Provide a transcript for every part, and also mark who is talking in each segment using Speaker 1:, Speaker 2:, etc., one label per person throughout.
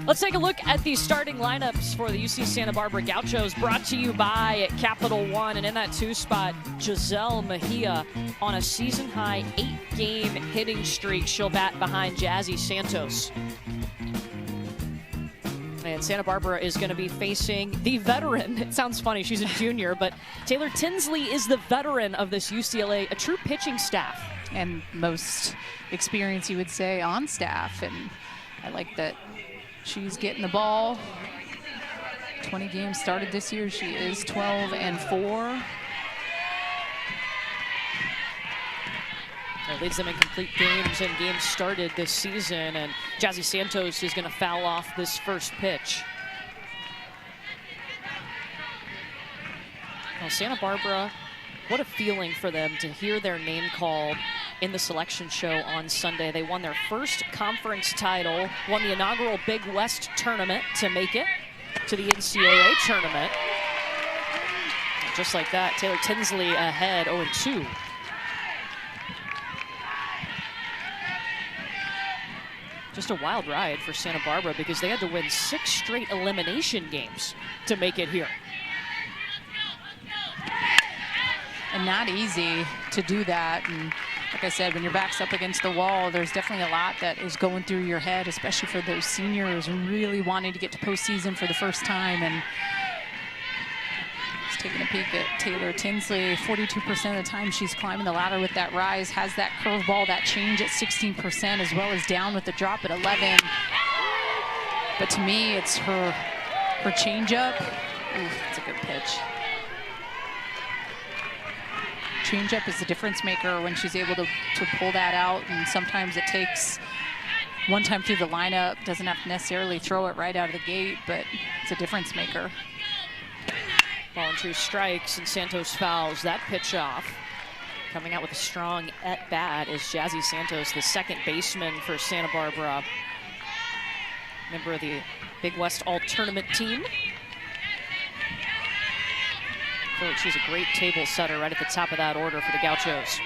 Speaker 1: Let's take a look at the starting lineups for the UC Santa Barbara Gauchos, brought to you by Capital One. And in that 2 spot, Giselle Mejia on a season-high 8-game hitting streak. She'll bat behind Jazzy Santos. And Santa Barbara is going to be facing the veteran. It sounds funny, she's a junior, but Taylor Tinsley is the veteran of this UCLA, a true pitching staff.
Speaker 2: And most experience, you would say, on staff. And I like that she's getting the ball. 20 games started this year. She is 12-4.
Speaker 1: That leads them in complete games and games started this season. And Jazzy Santos is going to foul off this first pitch. Now, Santa Barbara, what a feeling for them to hear their name called in the selection show on Sunday. They won their first conference title, won the inaugural Big West tournament to make it to the NCAA tournament. Just like that, Taylor Tinsley ahead 0-2. Just a wild ride for Santa Barbara because they had to win 6 straight elimination games to make it here.
Speaker 2: And not easy to do that. And like I said, when your back's up against the wall, there's definitely a lot that is going through your head, especially for those seniors really wanting to get to postseason for the first time. And just taking a peek at Taylor Tinsley, 42% of the time she's climbing the ladder with that rise, has that curveball, that change at 16%, as well as down with the drop at 11. But to me, it's her changeup. Ooh, it's a good pitch. Changeup is the difference maker when she's able to pull that out, and sometimes it takes one time through the lineup. Doesn't have to necessarily throw it right out of the gate, but it's a difference maker.
Speaker 1: Ball and 2 strikes, and Santos fouls that pitch off. Coming out with a strong at-bat is Jazzy Santos, the second baseman for Santa Barbara. Member of the Big West All-Tournament team. I feel like she's a great table setter right at the top of that order for the Gauchos.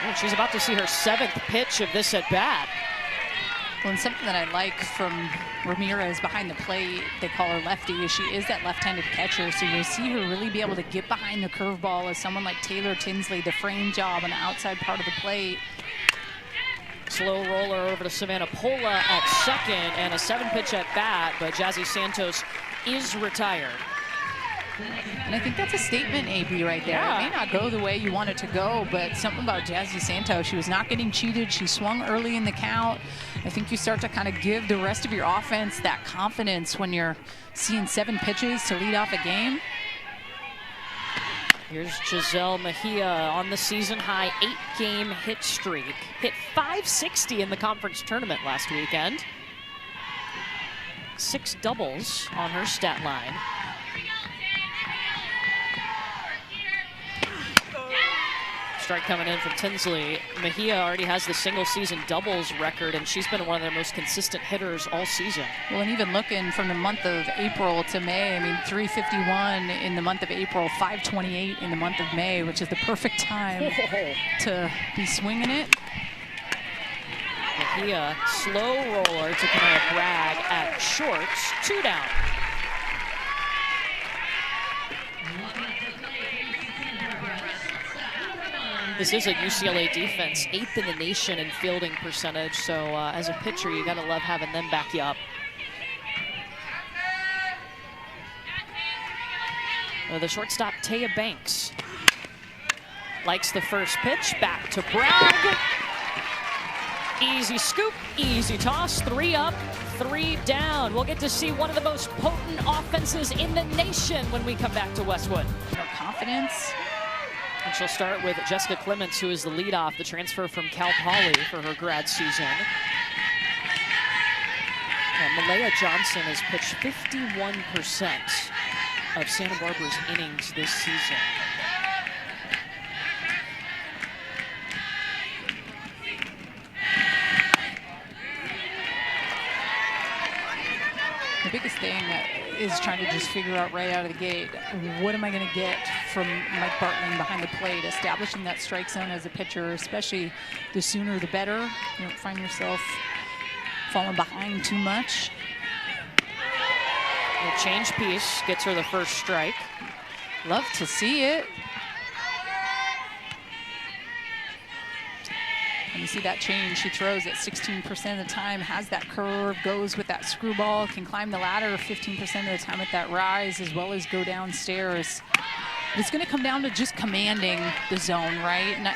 Speaker 1: And she's about to see her 7th pitch of this at-bat.
Speaker 2: Well, and something that I like from Ramirez behind the plate, they call her lefty, is she is that left-handed catcher. So you see her really be able to get behind the curveball as someone like Taylor Tinsley, the frame job on the outside part of the plate.
Speaker 1: Slow roller over to Savannah Pola at second, and a 7-pitch at bat, but Jazzy Santos is retired.
Speaker 2: And I think that's a statement, AB, right there.
Speaker 1: Yeah.
Speaker 2: It may not go the way you want it to go, but something about Jazzy Santos, she was not getting cheated. She swung early in the count. I think you start to kind of give the rest of your offense that confidence when you're seeing 7 pitches to lead off a game.
Speaker 1: Here's Giselle Mejia on the season-high 8-game hit streak. Hit .560 in the conference tournament last weekend. 6 doubles on her stat line. Strike coming in from Tinsley. Mejia already has the single-season doubles record, and she's been one of their most consistent hitters all season.
Speaker 2: Well, and even looking from the month of April to May, I mean, 351 in the month of April, 528 in the month of May, which is the perfect time to be swinging it.
Speaker 1: Mejia, slow roller to kind of brag at shorts, 2 down. This is a UCLA defense, 8th in the nation in fielding percentage, so as a pitcher, you gotta love having them back you up. The shortstop, Taya Banks, likes the first pitch, back to Bragg. Easy scoop, easy toss, 3 up, 3 down. We'll get to see one of the most potent offenses in the nation when we come back to Westwood.
Speaker 2: Her confidence.
Speaker 1: And she'll start with Jessica Clements, who is the leadoff, the transfer from Cal Poly for her grad season. And Malaya Johnson has pitched 51% of Santa Barbara's innings this season. The
Speaker 2: biggest thing is trying to just figure out right out of the gate, what am I going to get from Mike Bartling behind the plate, establishing that strike zone as a pitcher, especially the sooner the better. You don't find yourself falling behind too much.
Speaker 1: The change piece gets her the first strike.
Speaker 2: Love to see it. And you see that change. She throws at 16% of the time, has that curve, goes with that screwball, can climb the ladder 15% of the time at that rise, as well as go downstairs. But it's going to come down to just commanding the zone, right? And I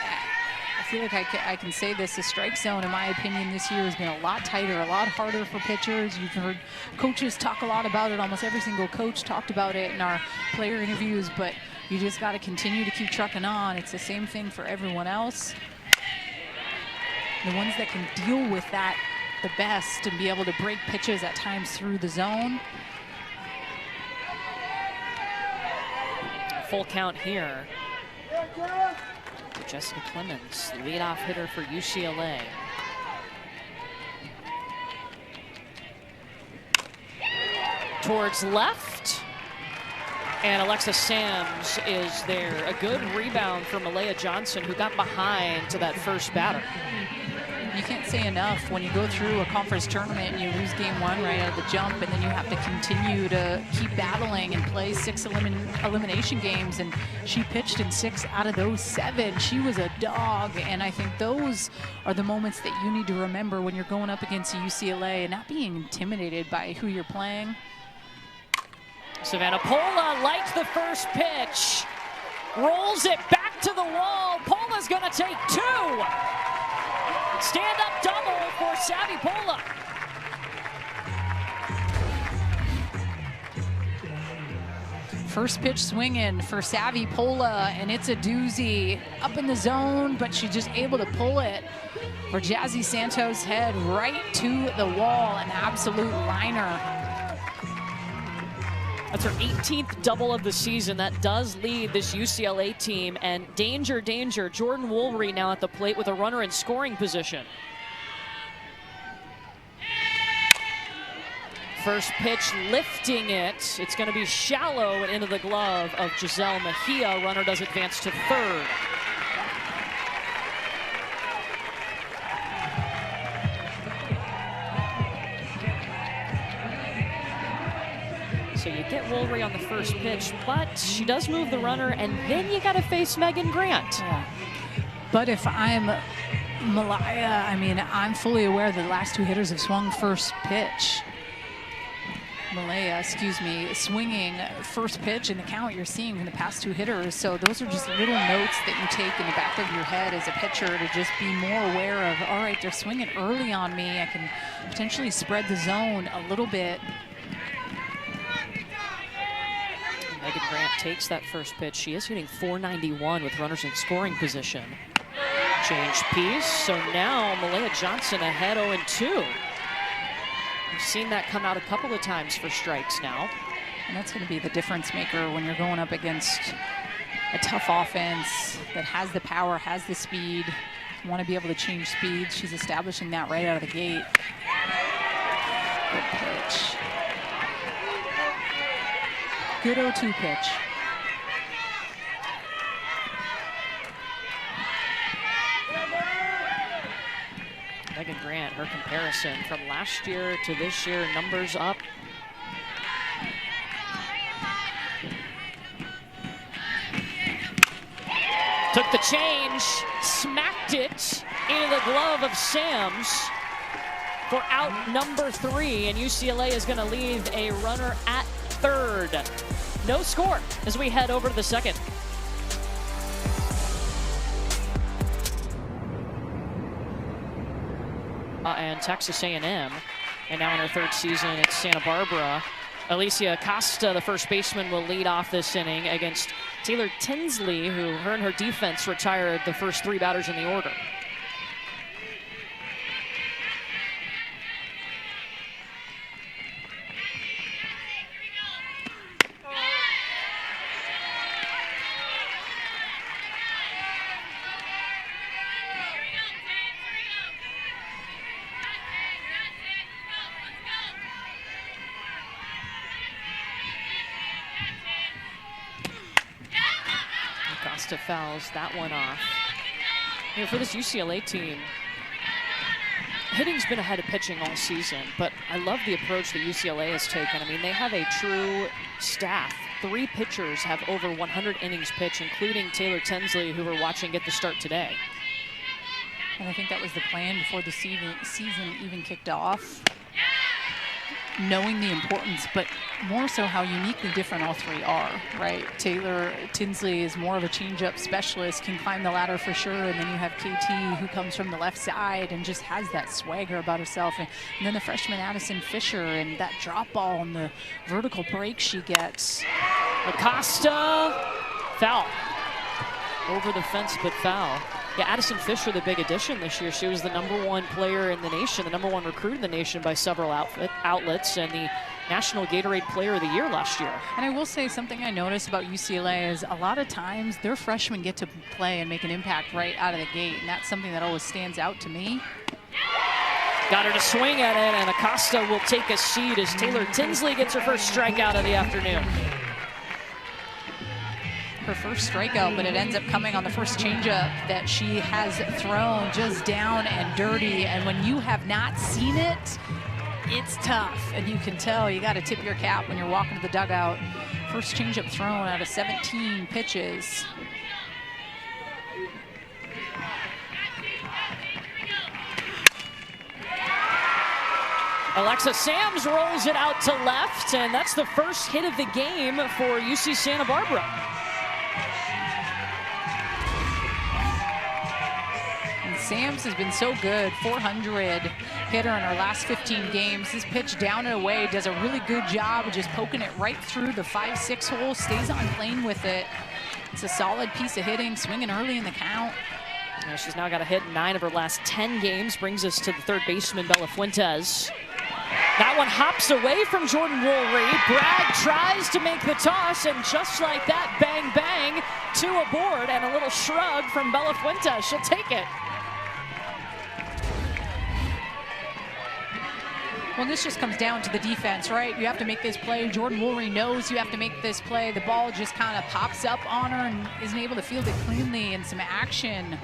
Speaker 2: feel like I can say this, the strike zone, in my opinion, this year has been a lot tighter, a lot harder for pitchers. You've heard coaches talk a lot about it. Almost every single coach talked about it in our player interviews, but you just got to continue to keep trucking on. It's the same thing for everyone else. The ones that can deal with that the best and be able to break pitches at times through the zone.
Speaker 1: Full count here. Jessica Clemens, the leadoff hitter for UCLA. Towards left. And Alexa Sams is there. A good rebound from Malaya Johnson, who got behind to that first batter.
Speaker 2: You can't say enough when you go through a conference tournament and you lose game one right out of the jump, and then you have to continue to keep battling and play 6 elimination games, and she pitched in 6 out of those 7. She was a dog, and I think those are the moments that you need to remember when you're going up against UCLA and not being intimidated by who you're playing.
Speaker 1: Savannah Pola liked the first pitch, rolls it back to the wall. Pola's gonna take 2. Stand-up double for Savvy Pola.
Speaker 2: First pitch swinging for Savvy Pola, and it's a doozy. Up in the zone, but she's just able to pull it for Jazzy Santos' head right to the wall. An absolute liner.
Speaker 1: That's her 18th double of the season. That does lead this UCLA team. And danger, danger. Jordan Woolry now at the plate with a runner in scoring position. First pitch, lifting it. It's going to be shallow and into the glove of Giselle Mejia. Runner does advance to third. So you get Woolry on the first pitch, but she does move the runner, and then you got to face Megan Grant.
Speaker 2: Yeah. But if I'm Malaya, I mean, I'm fully aware that the last 2 hitters have swung first pitch. Malaya, excuse me, swinging first pitch in the count you're seeing from the past 2 hitters. So those are just little notes that you take in the back of your head as a pitcher to just be more aware of, all right, they're swinging early on me. I can potentially spread the zone a little bit.
Speaker 1: Megan Grant takes that first pitch. She is hitting .491 with runners in scoring position. Change piece. So now Malaya Johnson ahead 0-2. We've seen that come out a couple of times for strikes now.
Speaker 2: And that's going to be the difference maker when you're going up against a tough offense that has the power, has the speed. You want to be able to change speeds. She's establishing that right out of the gate. Good pitch. Good 0-2 pitch.
Speaker 1: Megan Grant, her comparison from last year to this year, numbers up. Took the change, smacked it into the glove of Sams for out number 3, and UCLA is going to leave a runner at third. No score as we head over to the second. And Texas A&M, and now in her 3rd season at Santa Barbara. Alicia Acosta, the first baseman, will lead off this inning against Taylor Tinsley, who her and her defense retired the first 3 batters in the order. Acosta fouls that one off. You know, for this UCLA team, hitting's been ahead of pitching all season, but I love the approach that UCLA has taken. I mean, they have a true staff. 3 pitchers have over 100 innings pitched, including Taylor Tinsley, who we're watching get the start today.
Speaker 2: And I think that was the plan before the season even kicked off. Knowing the importance, but more so how uniquely different all 3 are, right? Taylor Tinsley is more of a changeup specialist, can climb the ladder for sure, and then you have KT who comes from the left side and just has that swagger about herself, and then the freshman Addison Fisher and that drop ball and the vertical break she gets.
Speaker 1: Acosta, foul. Over the fence, but foul. Yeah, Addison Fisher, the big addition this year. She was the #1 player in the nation, the #1 recruit in the nation by several outlets, and the National Gatorade Player of the Year last year.
Speaker 2: And I will say something I noticed about UCLA is a lot of times their freshmen get to play and make an impact right out of the gate, and that's something that always stands out to me.
Speaker 1: Got her to swing at it, and Acosta will take a seat as Taylor Tinsley gets her first strikeout of the afternoon.
Speaker 2: Her first strikeout, but it ends up coming on the first changeup that she has thrown, just down and dirty. And when you have not seen it, it's tough. And you can tell you got to tip your cap when you're walking to the dugout. First changeup thrown out of 17 pitches.
Speaker 1: Alexa Sams rolls it out to left, and that's the first hit of the game for UC Santa Barbara.
Speaker 2: Sams has been so good, 400 hitter in her last 15 games. This pitch down and away does a really good job of just poking it right through the 5-6 hole, stays on plane with it. It's a solid piece of hitting, swinging early in the count.
Speaker 1: Now she's now got a hit in 9 of her last 10 games, brings us to the third baseman, Bella Fuentes. That one hops away from Jordan Woolry. Bragg tries to make the toss, and just like that, bang, bang, 2 aboard, and a little shrug from Bella Fuentes. She'll take it.
Speaker 2: Well, this just comes down to the defense, right? You have to make this play. Jordan Woolry knows you have to make this play. The ball just kind of pops up on her and isn't able to field it cleanly, and some action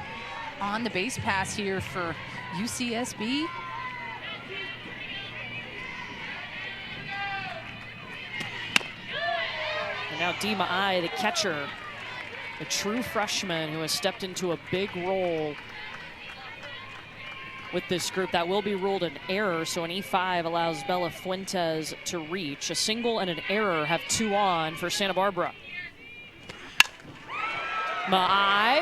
Speaker 2: on the base pass here for UCSB.
Speaker 1: And now Dima Ai, the catcher, a true freshman who has stepped into a big role with this group. That will be ruled an error, so an E5 allows Bella Fuentes to reach. A single and an error have 2 on for Santa Barbara. Mai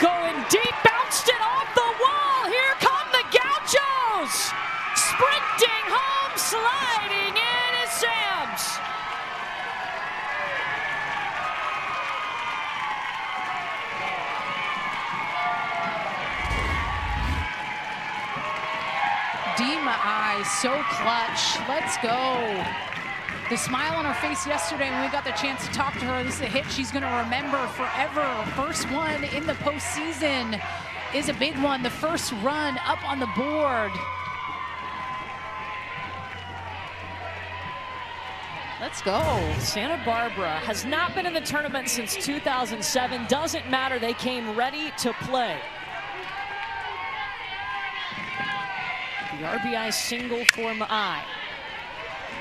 Speaker 1: going deep, bounced it off the wall. Here come the Gauchos! Sprinting home, sliding in is Sams.
Speaker 2: Dima Ai, so clutch. Let's go. The smile on her face yesterday when we got the chance to talk to her, this is a hit she's going to remember forever. First one in the postseason is a big one. The first run up on the board. Let's go.
Speaker 1: Santa Barbara has not been in the tournament since 2007. Doesn't matter, they came ready to play. The RBI single for Mai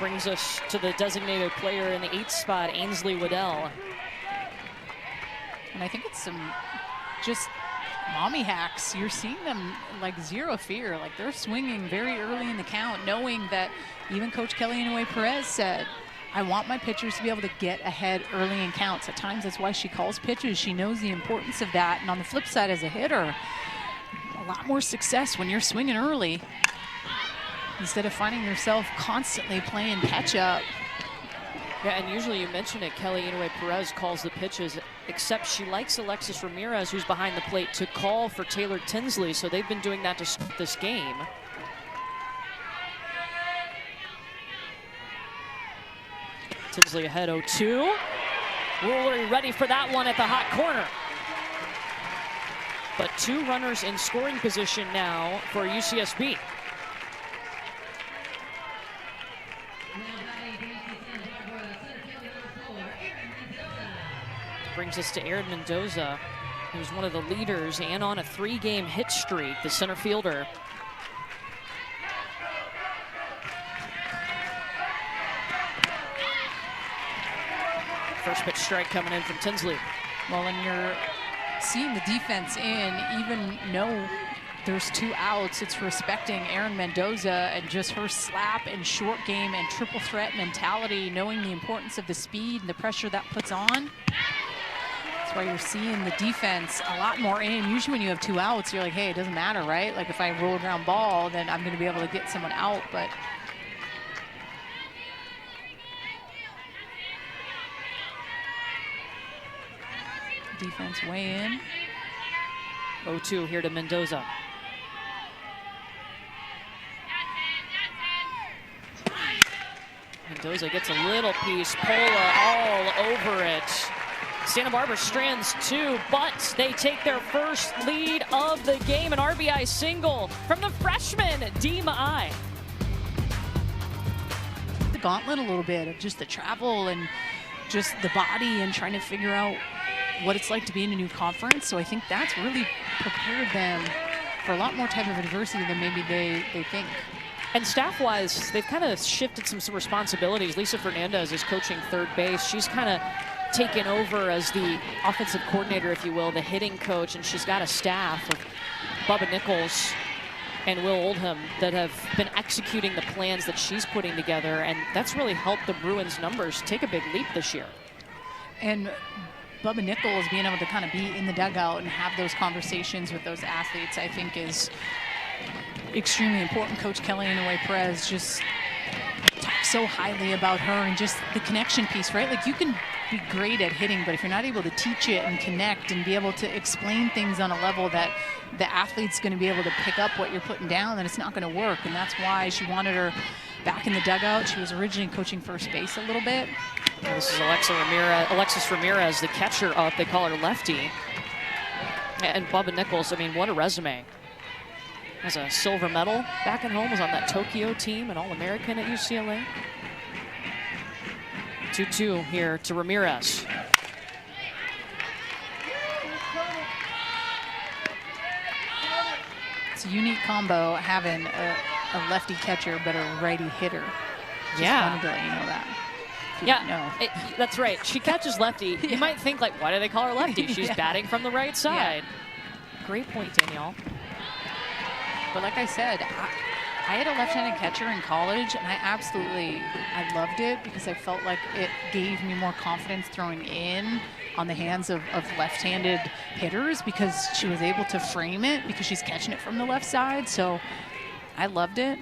Speaker 1: brings us to the designated player in the 8th spot, Ainsley Waddell.
Speaker 2: And I think it's some just mommy hacks. You're seeing them like zero fear. Like they're swinging very early in the count, knowing that even Coach Kelly Inouye Perez said, I want my pitchers to be able to get ahead early in counts. At times, that's why she calls pitches. She knows the importance of that. And on the flip side, as a hitter, a lot more success when you're swinging early instead of finding yourself constantly playing catch up.
Speaker 1: Yeah, and usually you mentioned it, Kelly Inouye Perez calls the pitches, except she likes Alexis Ramirez, who's behind the plate, to call for Taylor Tinsley. So they've been doing that to start this game. Tinsley ahead 0-2. Woolry ready for that one at the hot corner. But 2 runners in scoring position now for UCSB. brings us to Erin Mendoza, who's one of the leaders and on a 3-game hit streak, the center fielder. First pitch strike coming in from Tinsley.
Speaker 2: Well, and you're seeing the defense even though there's 2 outs, it's respecting Erin Mendoza and just her slap and short game and triple threat mentality, knowing the importance of the speed and the pressure that puts on. That's why you're seeing the defense a lot more in. Usually when you have 2 outs, you're like, hey, it doesn't matter, right? Like if I roll a ground ball, then I'm going to be able to get someone out. But defense way in.
Speaker 1: 0-2 here to Mendoza. Mendoza gets a little piece. Pola all over it. Santa Barbara strands 2, but they take their first lead of the game. An RBI single from the freshman, Dima.
Speaker 2: The gauntlet a little bit of just the travel and just the body and trying to figure out what it's like to be in a new conference. So I think that's really prepared them for a lot more type of adversity than maybe they think.
Speaker 1: And staff-wise, they've kind of shifted some responsibilities. Lisa Fernandez is coaching third base. She's kind of taken over as the offensive coordinator, if you will, the hitting coach, and she's got a staff of Bubba Nichols and Will Oldham that have been executing the plans that she's putting together, and that's really helped the Bruins' numbers take a big leap this year.
Speaker 2: And Bubba Nichols being able to kind of be in the dugout and have those conversations with those athletes, I think is extremely important. Coach Kellyanne Perez just talks so highly about her and just the connection piece, right? Like you can be great at hitting, but if you're not able to teach it and connect and be able to explain things on a level that the athlete's going to be able to pick up what you're putting down, then it's not going to work. And that's why she wanted her back in the dugout. She was originally coaching first base a little bit.
Speaker 1: This is Alexis Ramirez, the catcher up. They call her Lefty. And Bubba Nichols, I mean, what a resume. Has a silver medal back at home, was on that Tokyo team, an All-American at UCLA. 2-2 here to Ramirez.
Speaker 2: It's a unique combo having a lefty catcher but a righty hitter. Just wanted to let you know that.
Speaker 1: That's right. She catches lefty. You might think, like, why do they call her lefty? She's batting from the right side. Great point, Danielle.
Speaker 2: But like I said, I had a left-handed catcher in college, and I loved it because I felt like it gave me more confidence throwing in on the hands of left-handed hitters because she was able to frame it because she's catching it from the left side. So I loved it.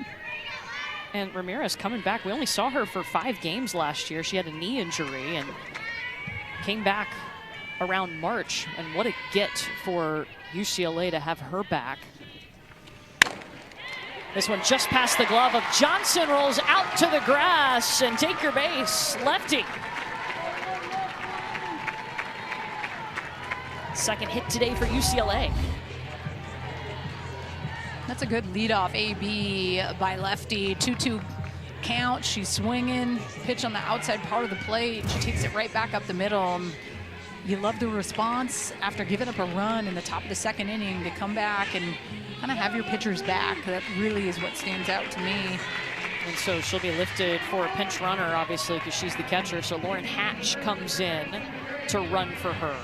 Speaker 1: And Ramirez coming back. We only saw her for 5 games last year. She had a knee injury and came back around March. And what a get for UCLA to have her back. This one just past the glove of Johnson, rolls out to the grass and take your base, lefty. Second hit today for UCLA.
Speaker 2: That's a good leadoff AB by lefty. 2-2 count. She's swinging. Pitch on the outside part of the plate. She takes it right back up the middle. You love the response after giving up a run in the top of the second inning to come back and kind of have your pitchers back. That really is what stands out to me.
Speaker 1: And so she'll be lifted for a pinch runner, obviously, because she's the catcher. So Lauren Hatch comes in to run for her.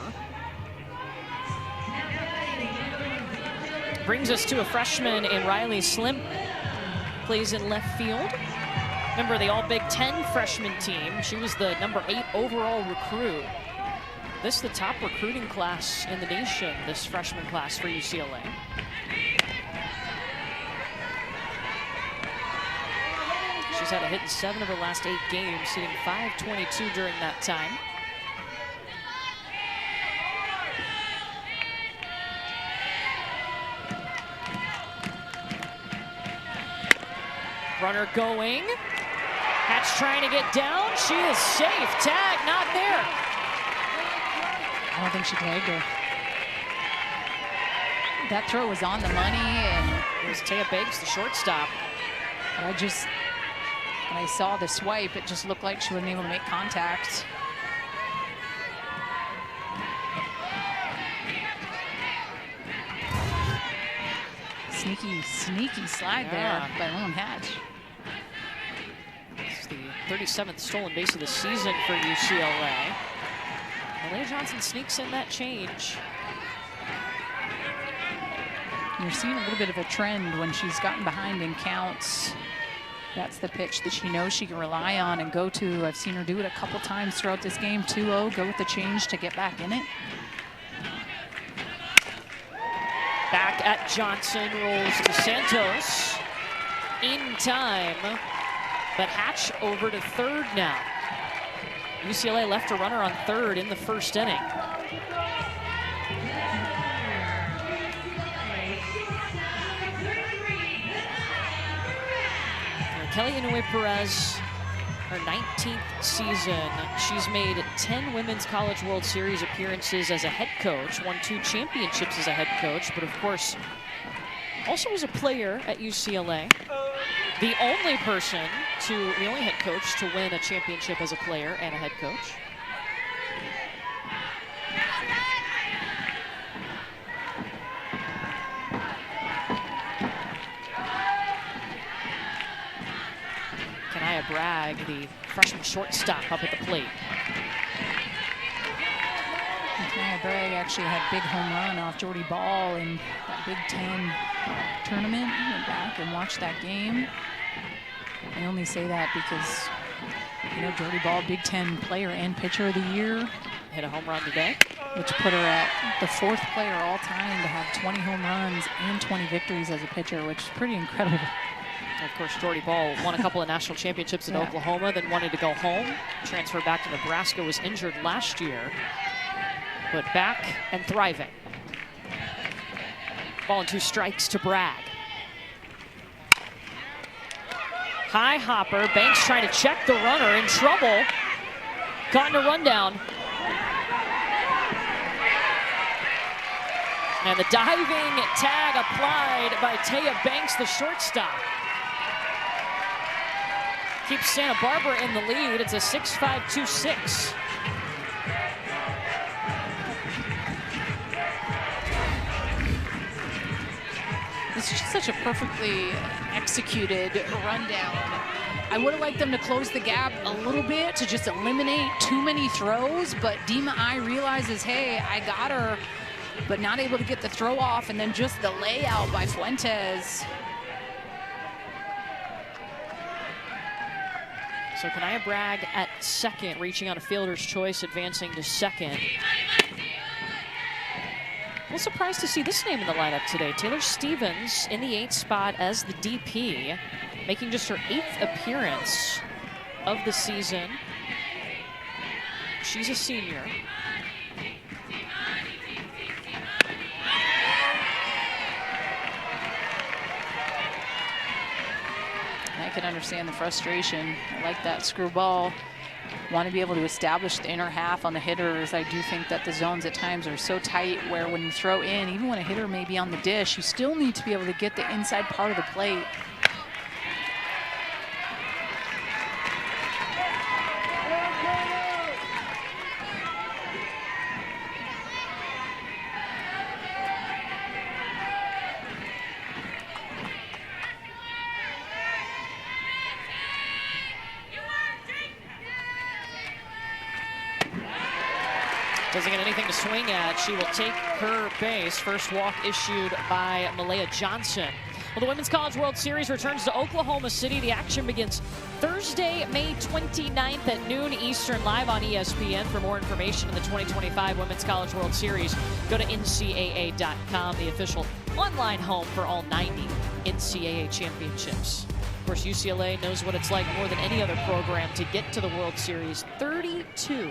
Speaker 1: Brings us to a freshman in Riley Slim. Plays in left field. Remember the All Big Ten freshman team. She was the number 8 overall recruit. This is the top recruiting class in the nation, this freshman class for UCLA. She's had a hit in 7 of her last 8 games, hitting .522 during that time. Runner going. Hatch trying to get down. She is safe. Tag not there.
Speaker 2: I don't think she tagged her. That throw was on the money, and
Speaker 1: it was Taya Banks, the shortstop.
Speaker 2: But when I saw the swipe, it just looked like she wasn't able to make contact. Sneaky slide there by Lauren Hatch.
Speaker 1: It's the 37th stolen base of the season for UCLA. Malaya Johnson sneaks in that change.
Speaker 2: You're seeing a little bit of a trend when she's gotten behind in counts. That's the pitch that she knows she can rely on and go to. I've seen her do it a couple times throughout this game. 2-0, go with the change to get back in it.
Speaker 1: Back at Johnson, rolls to Santos. In time, but Hatch over to third now. UCLA left a runner on third in the first inning. Kelly Inouye-Perez, her 19th season. She's made 10 Women's College World Series appearances as a head coach, won 2 championships as a head coach, but of course, also was a player at UCLA. The only head coach to win a championship as a player and a head coach. Kanaya Bragg, the freshman shortstop, up at the plate.
Speaker 2: Kanaya Bragg actually had a big home run off Jordy Ball in that Big Ten tournament. Went back and watched that game. I only say that because, you know, Jordy Ball, Big Ten player and pitcher of the year.
Speaker 1: Hit a home run today.
Speaker 2: Which put her at the 4th player all time to have 20 home runs and 20 victories as a pitcher, which is pretty incredible.
Speaker 1: Of course, Jordy Ball won a couple of national championships in Oklahoma, then wanted to go home. Transferred back to Nebraska, was injured last year, but back and thriving. Ball and 2 strikes to Bragg. High hopper, Banks trying to check the runner, in trouble. Gotten a rundown. And the diving tag applied by Taya Banks, the shortstop. Keeps Santa Barbara in the lead. It's a 6-5-2-6.
Speaker 2: It's just such a perfectly executed rundown. I would have liked them to close the gap a little bit to just eliminate too many throws, but Dima I realizes, hey, I got her, but not able to get the throw off, and then just the layout by Fuentes.
Speaker 1: So Kanaya Bragg at second, reaching on a fielder's choice, advancing to second. A little surprised to see this name in the lineup today. Taylor Stevens in the 8th spot as the DP, making just her 8th appearance of the season. She's a senior.
Speaker 2: I can understand the frustration. I like that screwball. Want to be able to establish the inner half on the hitters. I do think that the zones at times are so tight where when you throw in, even when a hitter may be on the dish, you still need to be able to get the inside part of the plate.
Speaker 1: Doesn't get anything to swing at. She will take her base. First walk issued by Malaya Johnson. Well, the Women's College World Series returns to Oklahoma City. The action begins Thursday, May 29th at noon Eastern, live on ESPN. For more information on the 2025 Women's College World Series, go to ncaa.com, the official online home for all 90 NCAA championships. Of course, UCLA knows what it's like more than any other program to get to the World Series. 32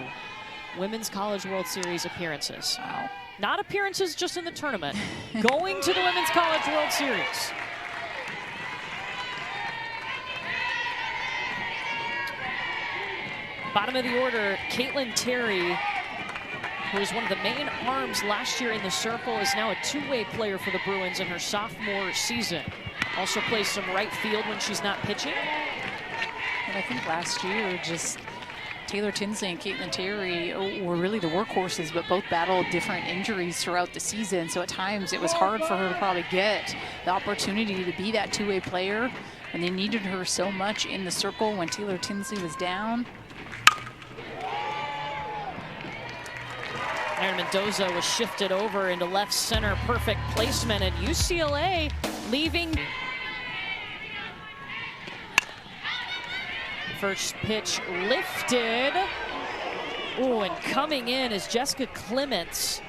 Speaker 1: Women's College World Series appearances.
Speaker 2: Wow.
Speaker 1: Not appearances just in the tournament. Going to the Women's College World Series. Bottom of the order, Caitlin Terry, who was one of the main arms last year in the circle, is now a two-way player for the Bruins in her sophomore season. Also plays some right field when she's not pitching.
Speaker 2: And I think last year just Taylor Tinsley and Caitlin Terry were really the workhorses, but both battled different injuries throughout the season. So at times it was hard for her to probably get the opportunity to be that two-way player. And they needed her so much in the circle when Taylor Tinsley was down.
Speaker 1: Aaron Mendoza was shifted over into left center. Perfect placement, and UCLA leaving. First pitch lifted. Oh, and coming in is Jessica Clements.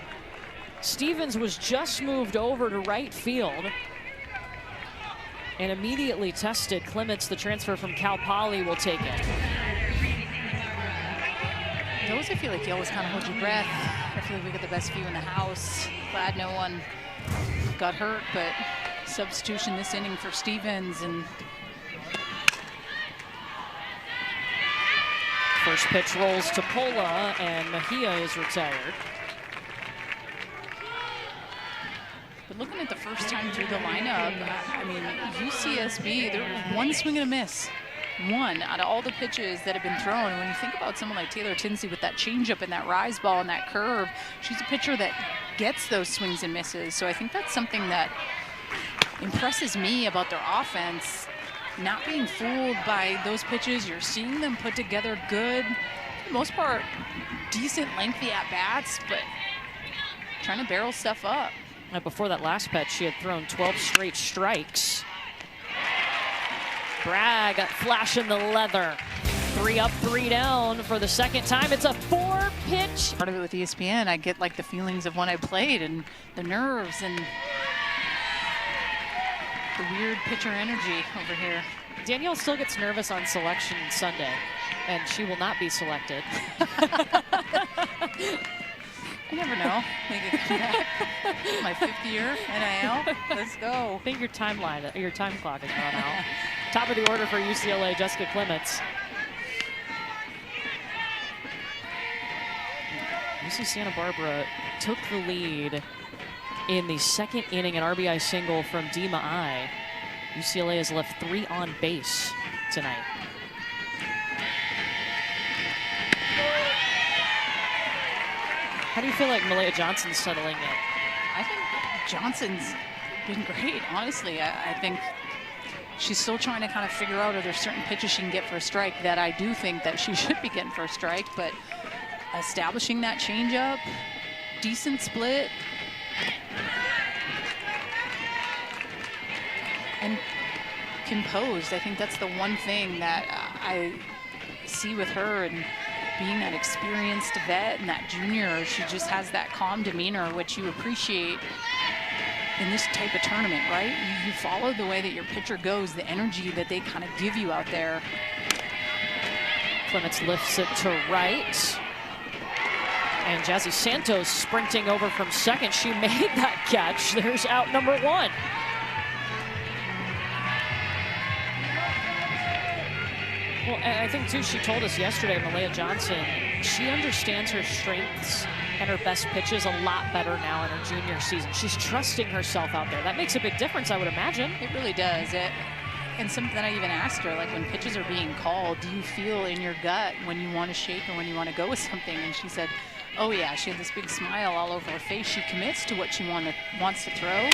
Speaker 1: Stevens was just moved over to right field and immediately tested. Clements, the transfer from Cal Poly, will take it.
Speaker 2: Those, I feel like you always kind of hold your breath. I feel like we got the best view in the house. Glad no one got hurt, but substitution this inning for Stevens. And
Speaker 1: first pitch rolls to Pola, and Mejia is retired.
Speaker 2: But looking at the first time through the lineup, I mean, UCSB, there was one swing and a miss. One out of all the pitches that have been thrown. And when you think about someone like Taylor Tinsley with that changeup and that rise ball and that curve, she's a pitcher that gets those swings and misses. So I think that's something that impresses me about their offense. Not being fooled by those pitches. You're seeing them put together good, for the most part, decent lengthy at-bats, but trying to barrel stuff up.
Speaker 1: Before that last pitch, she had thrown 12 straight strikes. Bragg flashing the leather. 3 up, 3 down for the second time. It's a 4-pitch.
Speaker 2: Part of it with ESPN, I get like the feelings of when I played and the nerves and the weird pitcher energy over here.
Speaker 1: Danielle still gets nervous on selection Sunday, and she will not be selected.
Speaker 2: You never know. Make it come back. My 5th year, NIL. Let's go.
Speaker 1: I think your time clock is run out. Top of the order for UCLA, Jessica Clements. UC Santa Barbara took the lead in the second inning, an RBI single from Dima I. UCLA has left 3 on base tonight. How do you feel like Malaya Johnson's settling in?
Speaker 2: I think Johnson's been great, honestly. I think she's still trying to kind of figure out, are there certain pitches she can get for a strike that I do think that she should be getting for a strike, but establishing that changeup, decent split, and composed. I think that's the one thing that I see with her, and being that experienced vet and that junior, she just has that calm demeanor, which you appreciate in this type of tournament, right? You follow the way that your pitcher goes, the energy that they kind of give you out there.
Speaker 1: Clements lifts it to right. And Jazzy Santos sprinting over from second. She made that catch. There's out number 1. Well, I think, too, she told us yesterday, Malaya Johnson, she understands her strengths and her best pitches a lot better now in her junior season. She's trusting herself out there. That makes a big difference, I would imagine.
Speaker 2: It really does. And something that I even asked her, like when pitches are being called, do you feel in your gut when you want to shake or when you want to go with something? And she said, oh, yeah, she had this big smile all over her face. She commits to what she wants to throw.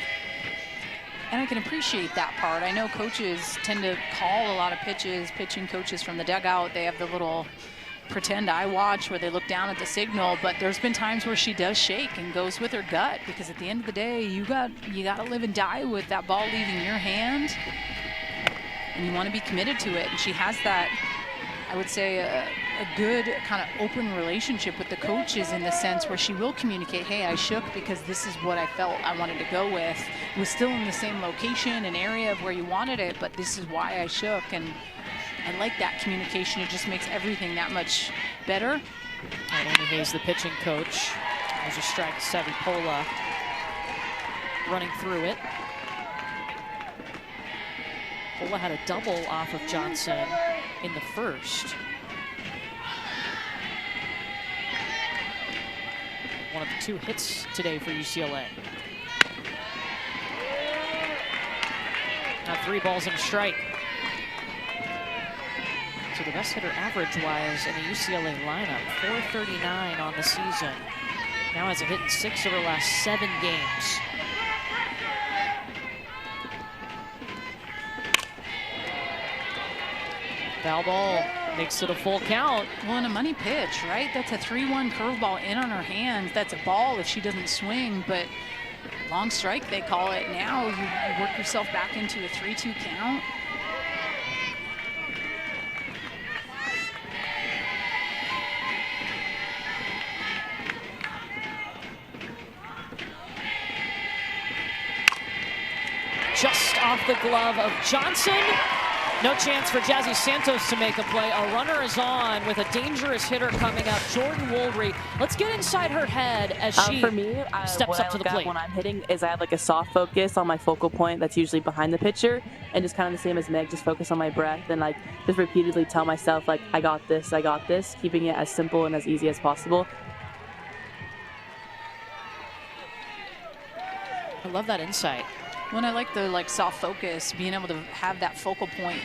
Speaker 2: And I can appreciate that part. I know coaches tend to call a lot of pitches, pitching coaches from the dugout. They have the little pretend eye watch where they look down at the signal, but there's been times where she does shake and goes with her gut, because at the end of the day, you got to live and die with that ball leaving your hand, and you want to be committed to it. And she has that, I would say, a good kind of open relationship with the coaches, in the sense where she will communicate, hey, I shook because this is what I felt I wanted to go with. It was still in the same location and area of where you wanted it, but this is why I shook. And I like that communication. It just makes everything that much better.
Speaker 1: And Amy Hayes, the pitching coach. There's a strike to Savvy Pola running through it. Pola had a double off of Johnson in the first. One of the 2 hits today for UCLA. Now 3 balls and a strike. So the best hitter average-wise in the UCLA lineup, 439 on the season. Now has a hit in 6 of her last 7 games. Foul ball makes it a full count.
Speaker 2: Well, in a money pitch, right? That's a 3-1 curveball in on her hands. That's a ball if she doesn't swing, but long strike, they call it. Now you work yourself back into a 3-2 count.
Speaker 1: Just off the glove of Johnson. No chance for Jazzy Santos to make a play. A runner is on with a dangerous hitter coming up, Jordan Woolry. Let's get inside her head as she
Speaker 3: for me,
Speaker 1: steps up to the plate.
Speaker 3: When I'm hitting is I have like a soft focus on my focal point that's usually behind the pitcher, and just kind of the same as Meg, just focus on my breath and like just repeatedly tell myself like I got this, keeping it as simple and as easy as possible.
Speaker 1: I love that insight.
Speaker 2: When I like the soft focus, being able to have that focal point,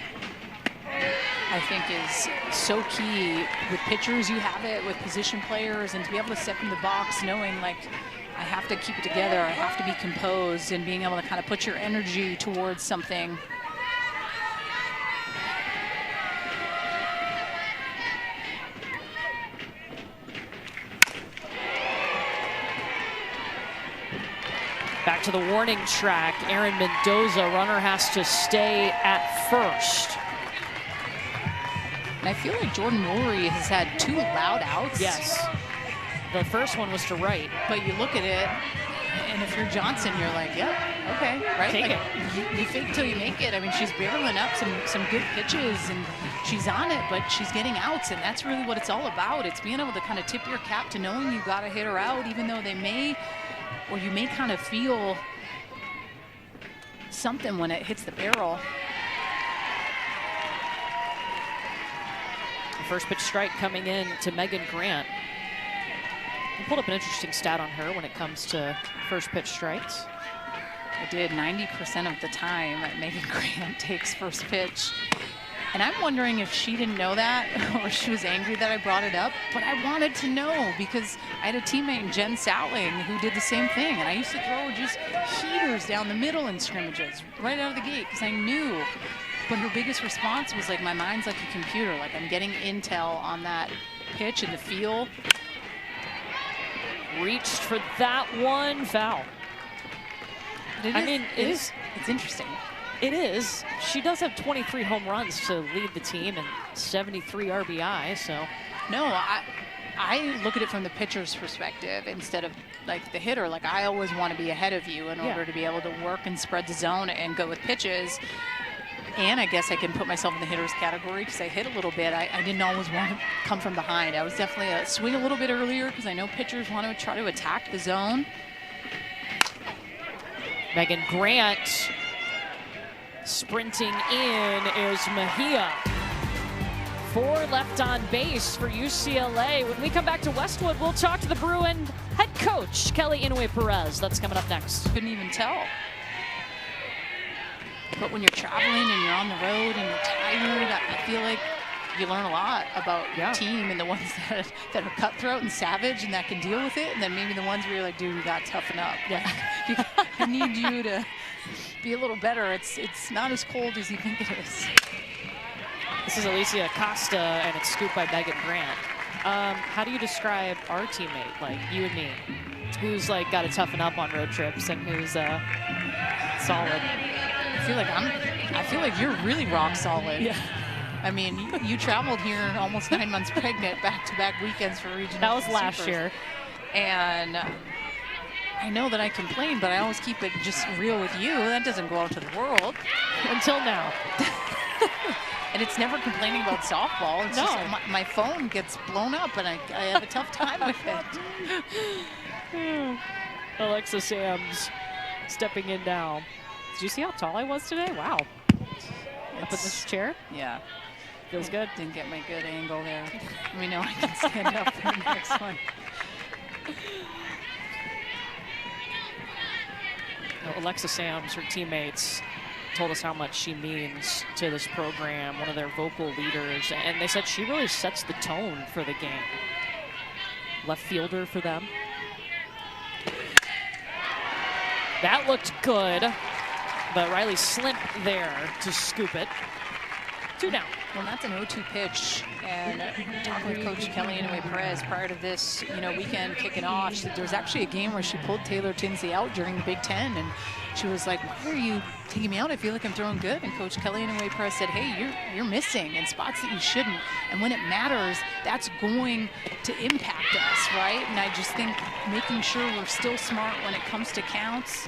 Speaker 2: I think is so key. With pitchers, you have it with position players, and to be able to step in the box knowing like I have to keep it together, I have to be composed, and being able to kind of put your energy towards something.
Speaker 1: Back to the warning track. Erin Mendoza, runner has to stay at first.
Speaker 2: And I feel like Jordan Woolry has had 2 loud outs.
Speaker 1: Yes. The first one was to right.
Speaker 2: But you look at it, and if you're Johnson, you're like, yep, okay, right?
Speaker 1: Take
Speaker 2: like,
Speaker 1: it.
Speaker 2: You fake till you make it. I mean, she's barreling up some good pitches, and she's on it, but she's getting outs, and that's really what it's all about. It's being able to kind of tip your cap to knowing you got to hit her out, even though they may, or you may kind of feel something when it hits the barrel.
Speaker 1: The first pitch strike coming in to Megan Grant. I pulled up an interesting stat on her when it comes to first pitch strikes.
Speaker 2: I did 90% of the time Megan Grant takes first pitch. And I'm wondering if she didn't know that or she was angry that I brought it up, but I wanted to know because I had a teammate, Jen Sowling, who did the same thing. And I used to throw just heaters down the middle in scrimmages right out of the gate because I knew. But her biggest response was like, my mind's like a computer. Like I'm getting intel on that pitch and the feel.
Speaker 1: Reached for that one, foul.
Speaker 2: It's interesting.
Speaker 1: It is. She does have 23 home runs to lead the team and 73 RBI, so.
Speaker 2: No, I look at it from the pitcher's perspective instead of like the hitter. Like I always want to be ahead of you in order to be able to work and spread the zone and go with pitches. And I guess I can put myself in the hitter's category because I hit a little bit. I didn't always want to come from behind. I was definitely a swing a little bit earlier because I know pitchers want to try to attack the zone.
Speaker 1: Megan Grant sprinting in is Mejia. 4 left on base for UCLA. When we come back to Westwood, we'll talk to the Bruin head coach, Kelly Inouye-Perez. That's coming up next.
Speaker 2: Couldn't even tell. But when you're traveling and you're on the road and you're tired, I feel like you learn a lot about your team and the ones that are cutthroat and savage and that can deal with it. And then maybe the ones where you're like, dude, you got to toughen up. Yeah. I need you to be a little better. It's not as cold as you think it is.
Speaker 1: This is Alicia Acosta, and it's scooped by Megan Grant. How do you describe our teammate, like you and me? Who's like got to toughen up on road trips and who's solid?
Speaker 2: I feel like you're really rock solid.
Speaker 1: Yeah.
Speaker 2: I mean, you traveled here almost 9 months pregnant, back-to-back weekends for regional.
Speaker 1: That was last
Speaker 2: supers.
Speaker 1: year.
Speaker 2: And I know that I complain, but I always keep it just real with you. That doesn't go out to the world.
Speaker 1: Until now.
Speaker 2: And it's never complaining about softball. It's just my phone gets blown up, and I have a tough time with it.
Speaker 1: Alexa Sams stepping in now. Did you see how tall I was today? Wow. Up in this chair?
Speaker 2: Yeah.
Speaker 1: Feels good.
Speaker 2: Didn't get my good angle there. Let me know I can stand up for the next one.
Speaker 1: Alexa Sams, her teammates, told us how much she means to this program, one of their vocal leaders, and they said she really sets the tone for the game. Left fielder for them. That looked good, but Riley slipped there to scoop it. 2 down.
Speaker 2: Well, that's an 0-2 pitch, and talking with Coach Kelly and Perez prior to this, weekend kicking off, there was actually a game where she pulled Taylor Tinsley out during the Big Ten, and she was like, "Why are you taking me out? I feel like I'm throwing good." And Coach Kelly and Perez said, "Hey, you're missing in spots that you shouldn't, and when it matters, that's going to impact us, right?" And I just think making sure we're still smart when it comes to counts.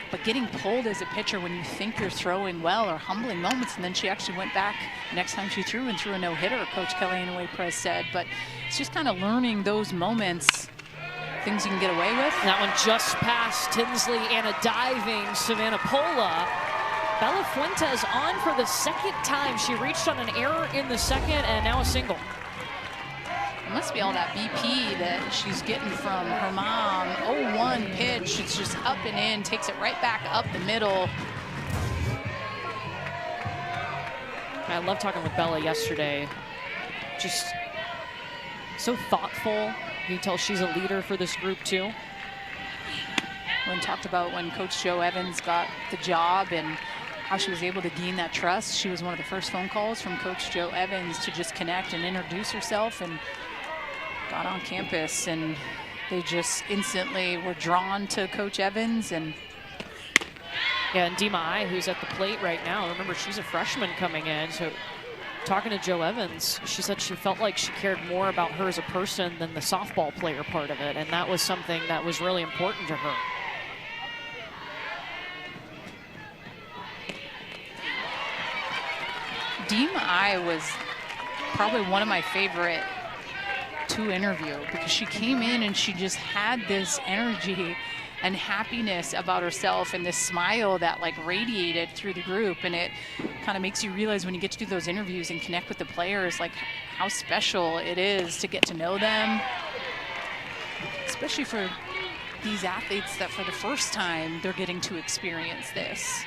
Speaker 2: But getting pulled as a pitcher when you think you're throwing well are humbling moments. And then she actually went back next time she threw and threw a no-hitter, Coach Kelly and Perez said. But it's just kind of learning those moments, things you can get away with.
Speaker 1: That one just past Tinsley and a diving Savannah Pola. Bella Fuentes on for the second time. She reached on an error in the second and now a single.
Speaker 2: It must be all that BP that she's getting from her mom. 0-1 pitch, it's just up and in, takes it right back up the middle.
Speaker 1: I love talking with Bella yesterday. Just so thoughtful. You can tell she's a leader for this group too.
Speaker 2: When talked about when Coach Joe Evans got the job and how she was able to gain that trust. She was one of the first phone calls from Coach Joe Evans to just connect and introduce herself, and got on campus, and they just instantly were drawn to Coach Evans. And
Speaker 1: yeah, and Dima I, who's at the plate right now, remember she's a freshman coming in, so talking to Joe Evans, she said she felt like she cared more about her as a person than the softball player part of it, and that was something that was really important to her.
Speaker 2: Dima I was probably one of my favorite to interview, because she came in and she just had this energy and happiness about herself and this smile that like radiated through the group. And it kind of makes you realize when you get to do those interviews and connect with the players, like how special it is to get to know them, especially for these athletes that for the first time they're getting to experience this.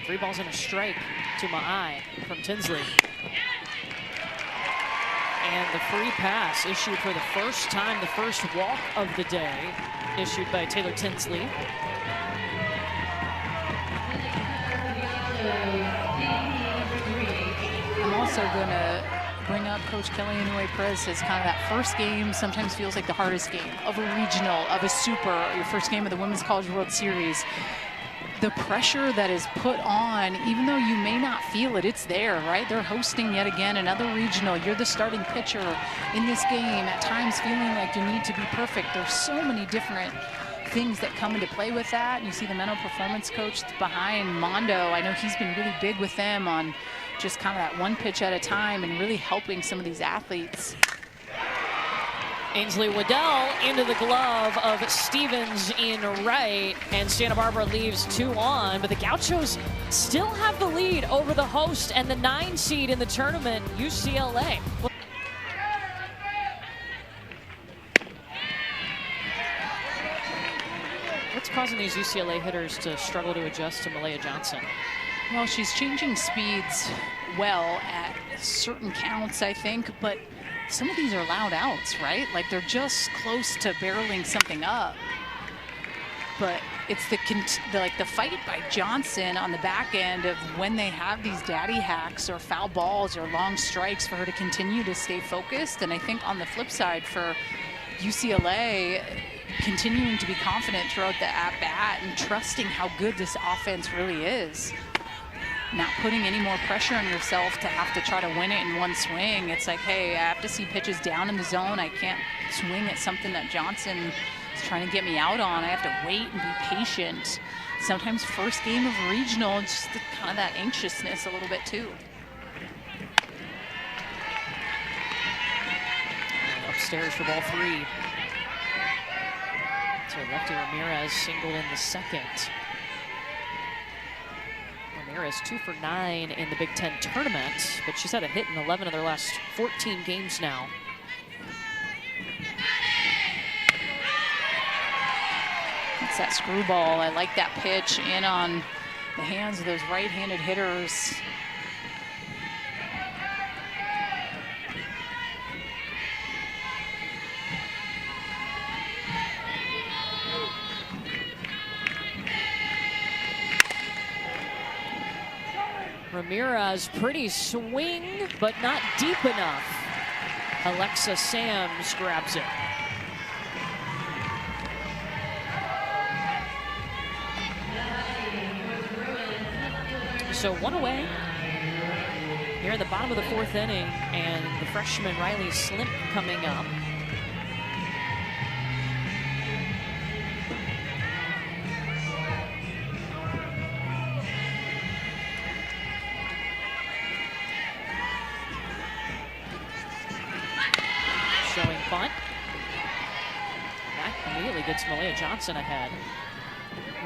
Speaker 1: Three balls and a strike to my eye from Tinsley. And the free pass issued for the first time, the first walk of the day, issued by Taylor Tinsley.
Speaker 2: I'm also going to bring up Coach Kelly and Perez as kind of that first game sometimes feels like the hardest game of a regional, of a super, your first game of the Women's College World Series. The pressure that is put on, even though you may not feel it, it's there, right? They're hosting yet again another regional. You're the starting pitcher in this game, at times feeling like you need to be perfect. There's so many different things that come into play with that. And you see the mental performance coach behind Mondo. I know he's been really big with them on just kind of that one pitch at a time and really helping some of these athletes.
Speaker 1: Ainsley Waddell into the glove of Stevens in right, and Santa Barbara leaves 2 on, but the Gauchos still have the lead over the host and the 9 seed in the tournament, UCLA. What's causing these UCLA hitters to struggle to adjust to Malaya Johnson?
Speaker 2: Well, she's changing speeds well at certain counts, I think, but some of these are loud outs, right? Like they're just close to barreling something up. But it's the fight by Johnson on the back end of when they have these daddy hacks or foul balls or long strikes for her to continue to stay focused. And I think on the flip side for UCLA, continuing to be confident throughout the at-bat and trusting how good this offense really is. Not putting any more pressure on yourself to have to try to win it in one swing. It's like, hey, I have to see pitches down in the zone. I can't swing at something that Johnson is trying to get me out on. I have to wait and be patient. Sometimes first game of regional, just kind of that anxiousness a little bit too.
Speaker 1: Upstairs for ball 3. So lefty Ramirez singled in the second. Ramirez 2 for 9 in the Big Ten tournament, but she's had a hit in 11 of their last 14 games now.
Speaker 2: It's that screwball. I like that pitch in on the hands of those right-handed hitters.
Speaker 1: Ramirez, pretty swing, but not deep enough. Alexa Sams grabs it. So 1 away here at the bottom of the 4th inning, and the freshman Riley Slimp coming up. Showing bunt. That immediately gets Malaya Johnson ahead.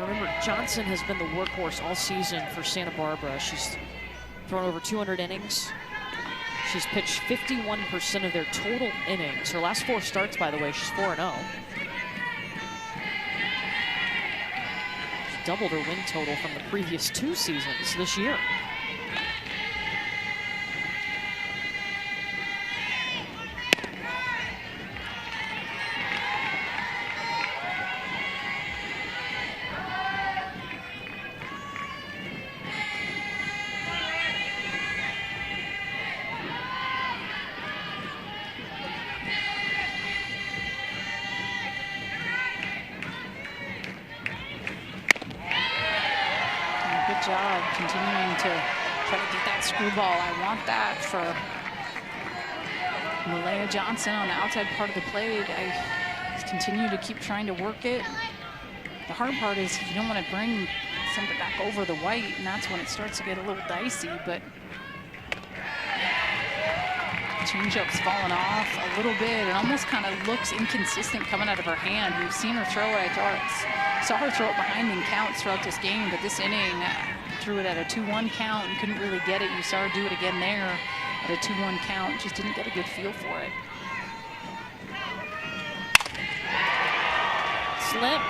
Speaker 1: Remember, Johnson has been the workhorse all season for Santa Barbara. She's thrown over 200 innings. She's pitched 51% of their total innings. Her last 4 starts, by the way, she's 4-0. She's doubled her win total from the previous 2 seasons this year.
Speaker 2: Good job continuing to try to get that screwball. I want that for Malaya Johnson on the outside part of the plate. I continue to keep trying to work it. The hard part is you don't want to bring something back over the white, and that's when it starts to get a little dicey, but changeup's falling off a little bit. It almost kind of looks inconsistent coming out of her hand. We've seen her throw it. I saw her throw it behind in counts throughout this game, but this inning threw it at a 2-1 count and couldn't really get it. You saw her do it again there at a 2-1 count. Just didn't get a good feel for it.
Speaker 1: Slip,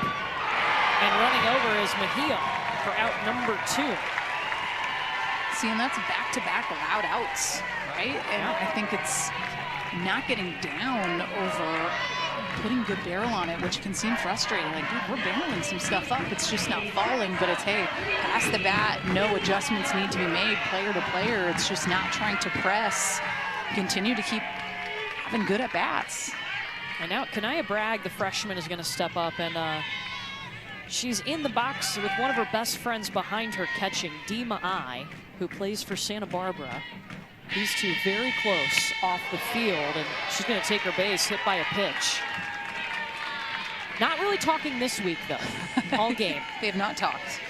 Speaker 1: and running over is Mejia for out number 2.
Speaker 2: See, and that's back-to-back loud outs, right? And I think it's not getting down over putting good barrel on it, which can seem frustrating. Like, dude, we're barreling some stuff up. It's just not falling, but it's, hey, pass the bat. No adjustments need to be made player to player. It's just not trying to press. Continue to keep having good at-bats.
Speaker 1: And now Kanaya Bragg, the freshman, is going to step up, and she's in the box with one of her best friends behind her catching, Dima I, who plays for Santa Barbara. These two very close off the field, and she's going to take her base, hit by a pitch. Not really talking this week, though, all game.
Speaker 2: They have not talked.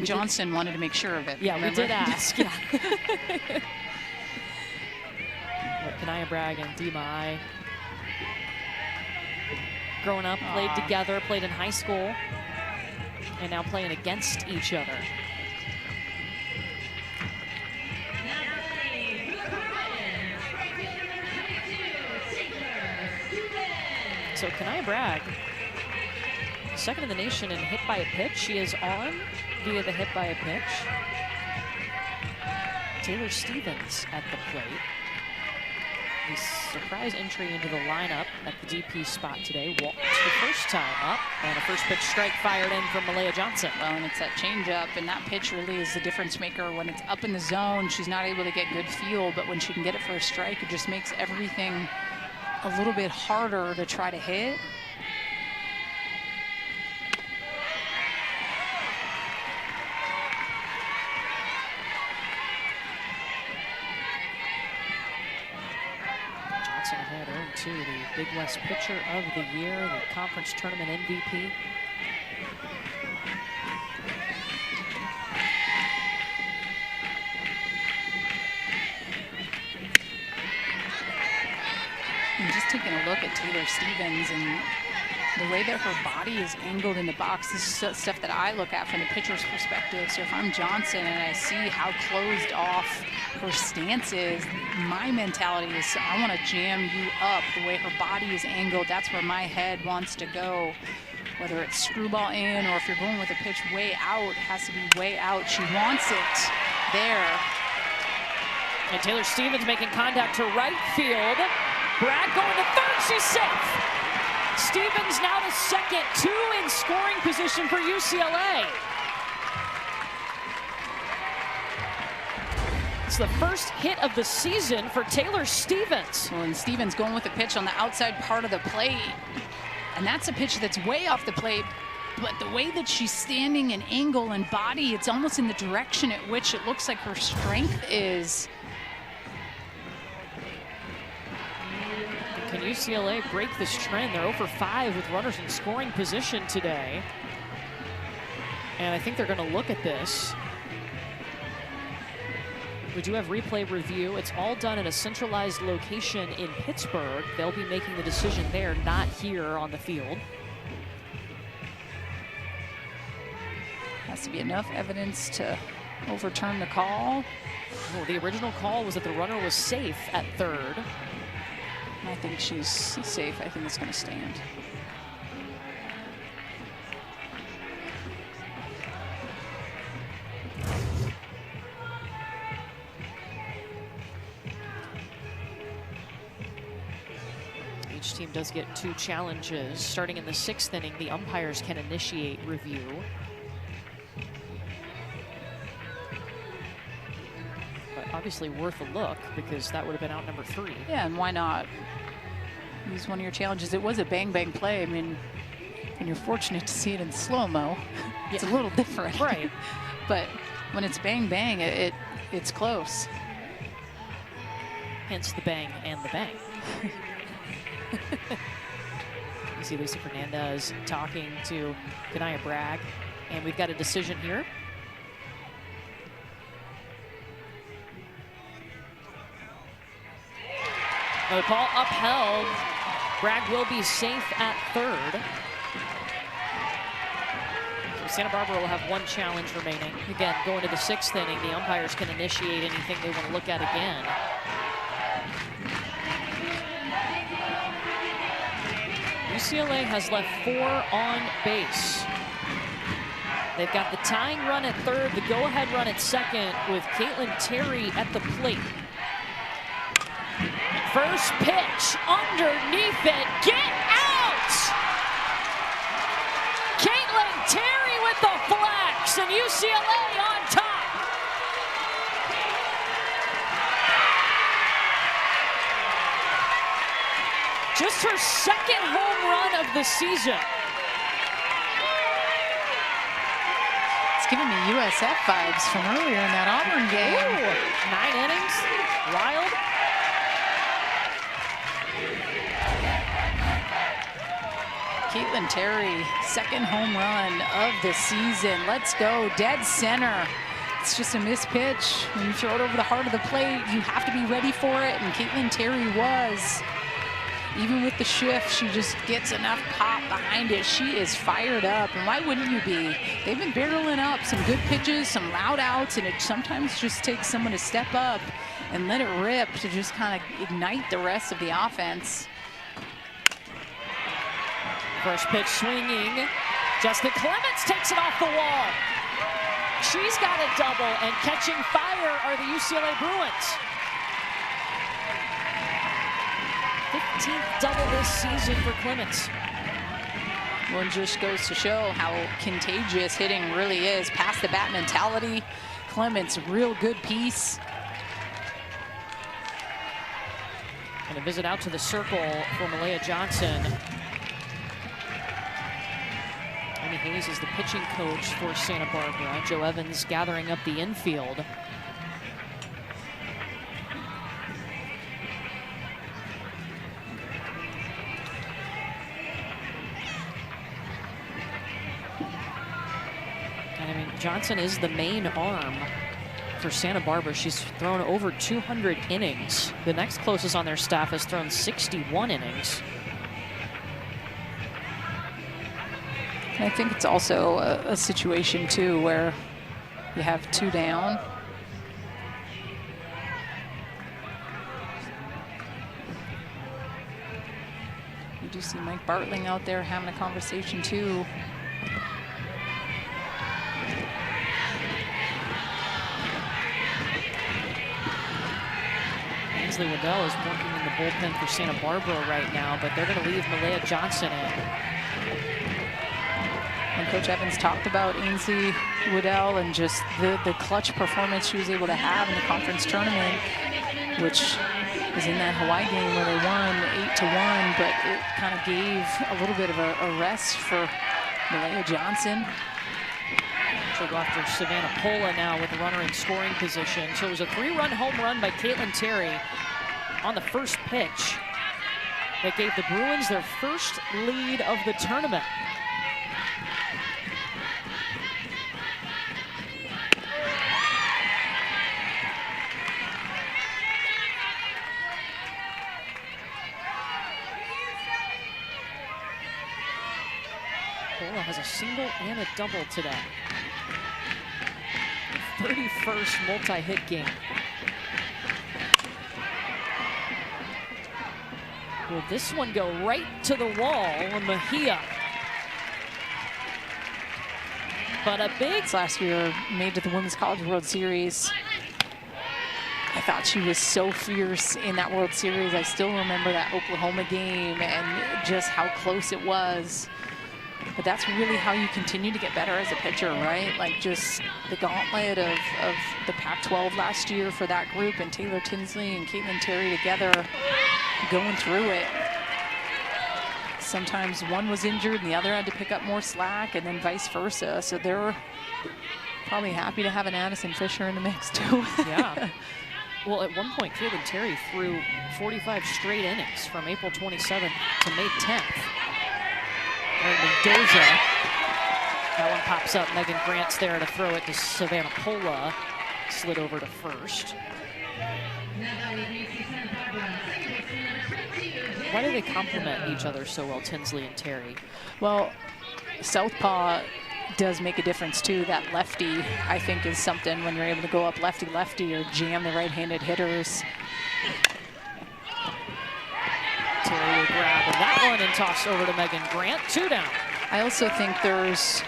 Speaker 2: Johnson wanted to make sure of it.
Speaker 1: Yeah,
Speaker 2: remember?
Speaker 1: we did ask. Yeah. Kanaya Bragg and Dima I, growing up, played together, played in high school, and now playing against each other. So Kanaya Bragg, second in the nation in hit by a pitch. She is on via the hit by a pitch. Taylor Stevens at the plate. The surprise entry into the lineup at the DP spot today. Walked the first time up, and a first pitch strike fired in from Malaya Johnson.
Speaker 2: Well, and it's that changeup, and that pitch really is the difference maker. When it's up in the zone, she's not able to get good feel, but when she can get it for a strike, it just makes everything a little bit harder to try to hit.
Speaker 1: Johnson ahead 0-2, the Big West Pitcher of the Year, the conference tournament MVP.
Speaker 2: And just taking a look at Taylor Stevens and the way that her body is angled in the box, this is stuff that I look at from the pitcher's perspective. So if I'm Johnson and I see how closed off her stance is, my mentality is I want to jam you up. The way her body is angled, that's where my head wants to go. Whether it's screwball in or if you're going with a pitch way out, it has to be way out. She wants it there.
Speaker 1: And Taylor Stevens making contact to right field. Bragg going to third, she's safe. Stevens now to second, 2 in scoring position for UCLA. It's the first hit of the season for Taylor Stevens.
Speaker 2: Well, and Stevens going with a pitch on the outside part of the plate. And that's a pitch that's way off the plate, but the way that she's standing and angle and body, it's almost in the direction at which it looks like her strength is.
Speaker 1: Can UCLA break this trend? They're 0 for 5 with runners in scoring position today. And I think they're going to look at this. We do have replay review. It's all done at a centralized location in Pittsburgh. They'll be making the decision there, not here on the field.
Speaker 2: Has to be enough evidence to overturn the call.
Speaker 1: Well, the original call was that the runner was safe at third.
Speaker 2: I think she's safe. I think it's going to stand.
Speaker 1: Each team does get 2 challenges. Starting in the 6th inning, the umpires can initiate review. But obviously worth a look because that would have been out number 3.
Speaker 2: Yeah, and why not? Use one of your challenges. It was a bang-bang play. I mean, and you're fortunate to see it in slow-mo. It's a little different.
Speaker 1: Right.
Speaker 2: But when it's bang-bang, it's close.
Speaker 1: Hence the bang and the bang. You see Lisa Fernandez talking to Kanaya Bragg, and we've got a decision here. The call upheld. Bragg will be safe at third. So Santa Barbara will have 1 challenge remaining. Again, going to the 6th inning, the umpires can initiate anything they want to look at again. UCLA has left 4 on base. They've got the tying run at third, the go-ahead run at second with Caitlin Terry at the plate. First pitch underneath it. Get out! Caitlin Terry with the flex and UCLA on top. Just her 2nd home run of the season.
Speaker 2: It's giving me USF vibes from earlier in that Auburn game.
Speaker 1: Ooh, 9 innings, wild.
Speaker 2: Caitlin Terry, 2nd home run of the season. Let's go, dead center. It's just a missed pitch. When you throw it over the heart of the plate, you have to be ready for it, and Caitlin Terry was. Even with the shift, she just gets enough pop behind it. She is fired up, and why wouldn't you be? They've been barreling up some good pitches, some loud outs, and it sometimes just takes someone to step up and let it rip to just kind of ignite the rest of the offense.
Speaker 1: First pitch swinging. Justin Clements takes it off the wall. She's got a double, and catching fire are the UCLA Bruins. 15th double this season for Clements.
Speaker 2: Well, it just goes to show how contagious hitting really is. Pass the bat mentality. Clements, real good piece.
Speaker 1: And a visit out to the circle for Malaya Johnson. Amy Hayes is the pitching coach for Santa Barbara. Joe Evans gathering up the infield. Johnson is the main arm for Santa Barbara. She's thrown over 200 innings. The next closest on their staff has thrown 61 innings.
Speaker 2: I think it's also a situation, too, where you have 2 down. You do see Mike Bartling out there having a conversation too.
Speaker 1: Ainsley Waddell is working in the bullpen for Santa Barbara right now, but they're going to leave Malaya Johnson in.
Speaker 2: And Coach Evans talked about Ainsley Waddell and just the clutch performance she was able to have in the conference tournament, which was in that Hawaii game where they won 8-1, but it kind of gave a little bit of a rest for Malaya Johnson.
Speaker 1: She'll go after Savannah Pola now with a runner in scoring position. So it was a 3-run home run by Caitlin Terry on the first pitch that gave the Bruins their first lead of the tournament. Pola has a single and a double today. 31st multi-hit game. Will this one go right to the wall? Mejia. But a big...
Speaker 2: Last year, made to the Women's College World Series. I thought she was so fierce in that World Series. I still remember that Oklahoma game and just how close it was. But that's really how you continue to get better as a pitcher, right? Like just the gauntlet of the Pac-12 last year for that group, and Taylor Tinsley and Caitlin Terry together going through it. Sometimes one was injured and the other had to pick up more slack, and then vice versa. So they're probably happy to have an Addison Fisher in the mix too.
Speaker 1: Yeah. Well, at one point, Caitlin Terry threw 45 straight innings from April 27th to May 10th. And Mendoza, that one pops up. Megan Grant's there to throw it to Savannah Pola. Slid over to first. Why do they complement each other so well, Tinsley and Terry?
Speaker 2: Well, southpaw does make a difference too. That lefty, I think, is something when you're able to go up lefty-lefty or jam the right-handed hitters.
Speaker 1: Terry will grab that one and toss over to Megan Grant. 2 down.
Speaker 2: I also think there's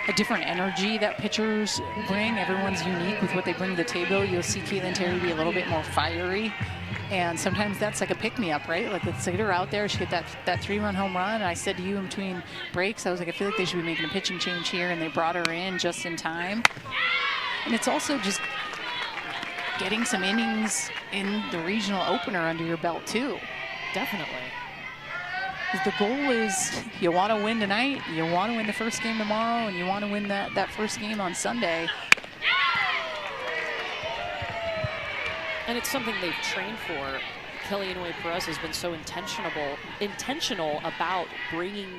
Speaker 2: a different energy that pitchers bring. Everyone's unique with what they bring to the table. You'll see Caitlin Terry be a little bit more fiery. And sometimes that's like a pick-me-up, right? Like, let's get her out there. She hit that 3-run home run. And I said to you in between breaks, I was like, I feel like they should be making a pitching change here. And they brought her in just in time. And it's also just getting some innings in the regional opener under your belt, too.
Speaker 1: Definitely.
Speaker 2: The goal is you want to win tonight, you want to win the first game tomorrow, and you want to win that first game on Sunday.
Speaker 1: And it's something they've trained for. Kelly Inouye Perez has been so intentional about bringing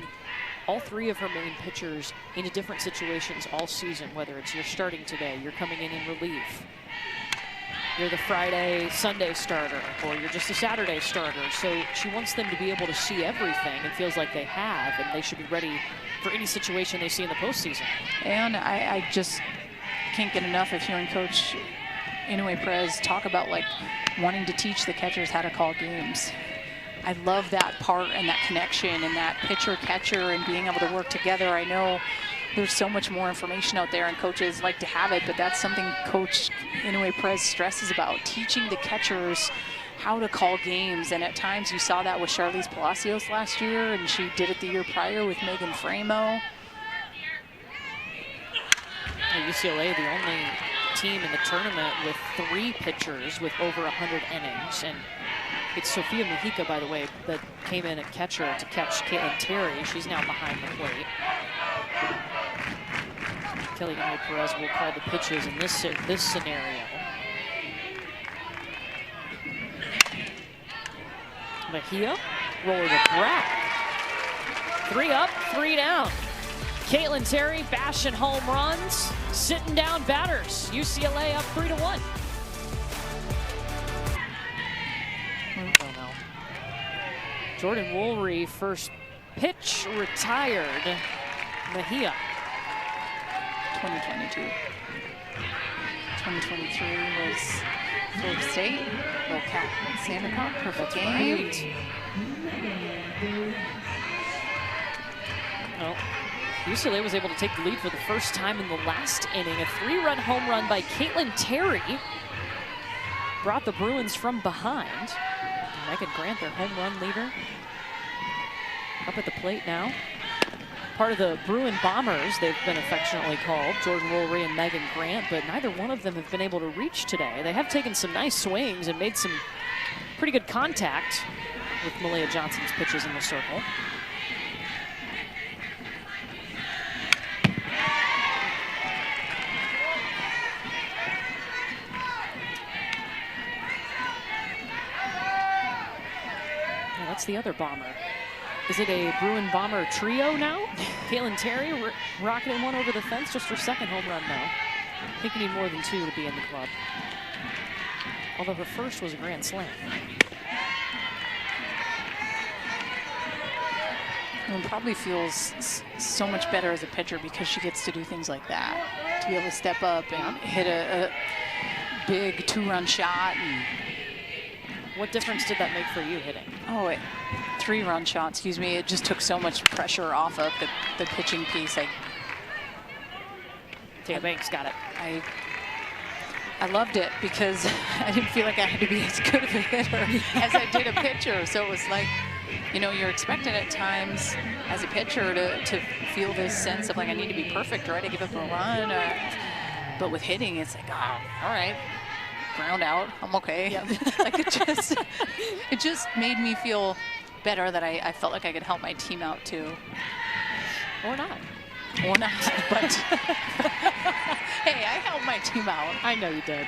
Speaker 1: all 3 of her main pitchers into different situations all season, whether it's you're starting today, you're coming in relief, you're the Friday, Sunday starter, or you're just a Saturday starter. So she wants them to be able to see everything. It feels like they have, and they should be ready for any situation they see in the postseason.
Speaker 2: And I just can't get enough of hearing Coach Inouye Perez talk about like wanting to teach the catchers how to call games. I love that part and that connection and that pitcher-catcher and being able to work together. I know there's so much more information out there and coaches like to have it, but that's something Coach Inouye Perez stresses about, teaching the catchers how to call games. And at times you saw that with Charlize Palacios last year, and she did it the year prior with Megan Framo.
Speaker 1: UCLA, the only team in the tournament with 3 pitchers with over 100 innings. And it's Sophia Mujica, by the way, that came in at catcher to catch Caitlin Terry. She's now behind the plate. Kelly Inouye Perez will call the pitches in this scenario. Mejia, roller to Brack. 3 up, 3 down. Caitlin Terry bashing home runs, sitting down batters. UCLA up 3-1. Oh no. Jordan Woolry, first pitch retired. Mejia.
Speaker 2: 2022. 2023 was Florida State, Santa Cruz, perfect game.
Speaker 1: Right. Well, UCLA was able to take the lead for the first time in the last inning. A 3-run home run by Caitlin Terry brought the Bruins from behind. Megan Grant, their home run leader, up at the plate now. Part of the Bruin Bombers, they've been affectionately called, Jordan Rollery and Megan Grant, but neither one of them have been able to reach today. They have taken some nice swings and made some pretty good contact with Malia Johnson's pitches in the circle. Yeah, that's the other Bomber. Is it a Bruin Bomber trio now? Caitlin Terry rocketing one over the fence, just her second home run now. I think you need more than 2 to be in the club. Although her first was a grand slam.
Speaker 2: And probably feels so much better as a pitcher because she gets to do things like that. To be able to step up and hit a big 2-run shot. And
Speaker 1: what difference did that make for you hitting?
Speaker 2: Oh, 3-run shot, excuse me. It just took so much pressure off of the pitching piece.
Speaker 1: Tia Banks got it.
Speaker 2: I loved it because I didn't feel like I had to be as good of a hitter as I did a pitcher. So it was like, you know, you're expected at times as a pitcher to feel this sense of like, I need to be perfect, right? I give up a run. But with hitting, it's like, oh, all right. Ground out, I'm okay. Yep. Like it just made me feel better that I felt like I could help my team out too.
Speaker 1: Or not.
Speaker 2: Or not, but hey, I helped my team out.
Speaker 1: I know you did.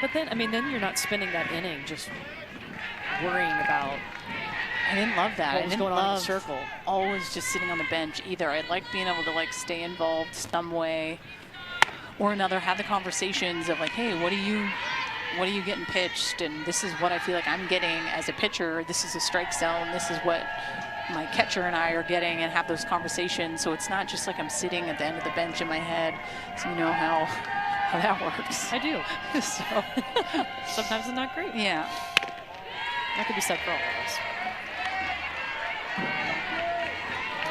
Speaker 1: But then, I mean, then you're not spending that inning just worrying about.
Speaker 2: I didn't love that.
Speaker 1: What was going on in the circle.
Speaker 2: Always just sitting on the bench either. I like being able to like stay involved some way or another, have the conversations of like, hey, what are you getting pitched? And this is what I feel like I'm getting as a pitcher. This is a strike zone. This is what my catcher and I are getting, and have those conversations. So it's not just like I'm sitting at the end of the bench in my head. So you know how that works.
Speaker 1: I do. So sometimes it's not great.
Speaker 2: Yeah.
Speaker 1: That could be said for all of us.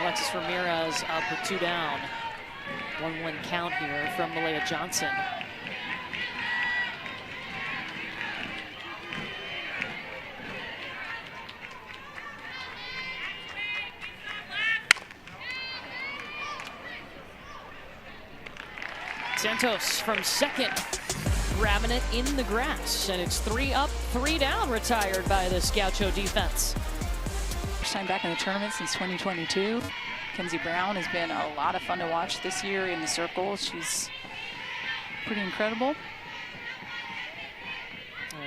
Speaker 1: Alexis Ramirez up with 2 down. 1-1 count here from Malia Johnson. Santos from second, grabbing it in the grass, and it's 3 up, 3 down, retired by the Gaucho defense.
Speaker 2: First time back in the tournament since 2022. Kenzie Brown has been a lot of fun to watch this year in the circle. She's pretty incredible.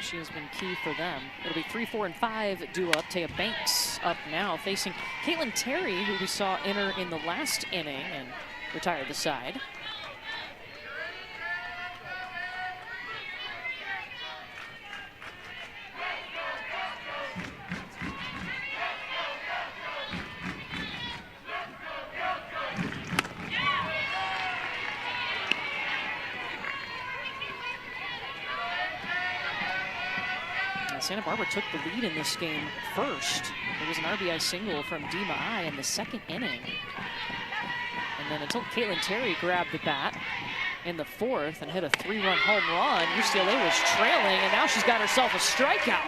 Speaker 1: She has been key for them. It'll be 3, 4, and 5 due up. Tia Banks up now, facing Caitlin Terry, who we saw enter in the last inning and retire the side. Santa Barbara took the lead in this game first. It was an RBI single from Dima I in the second inning. And then until Caitlin Terry grabbed the bat in the fourth and hit a 3-run home run, UCLA was trailing, and now she's got herself a strikeout.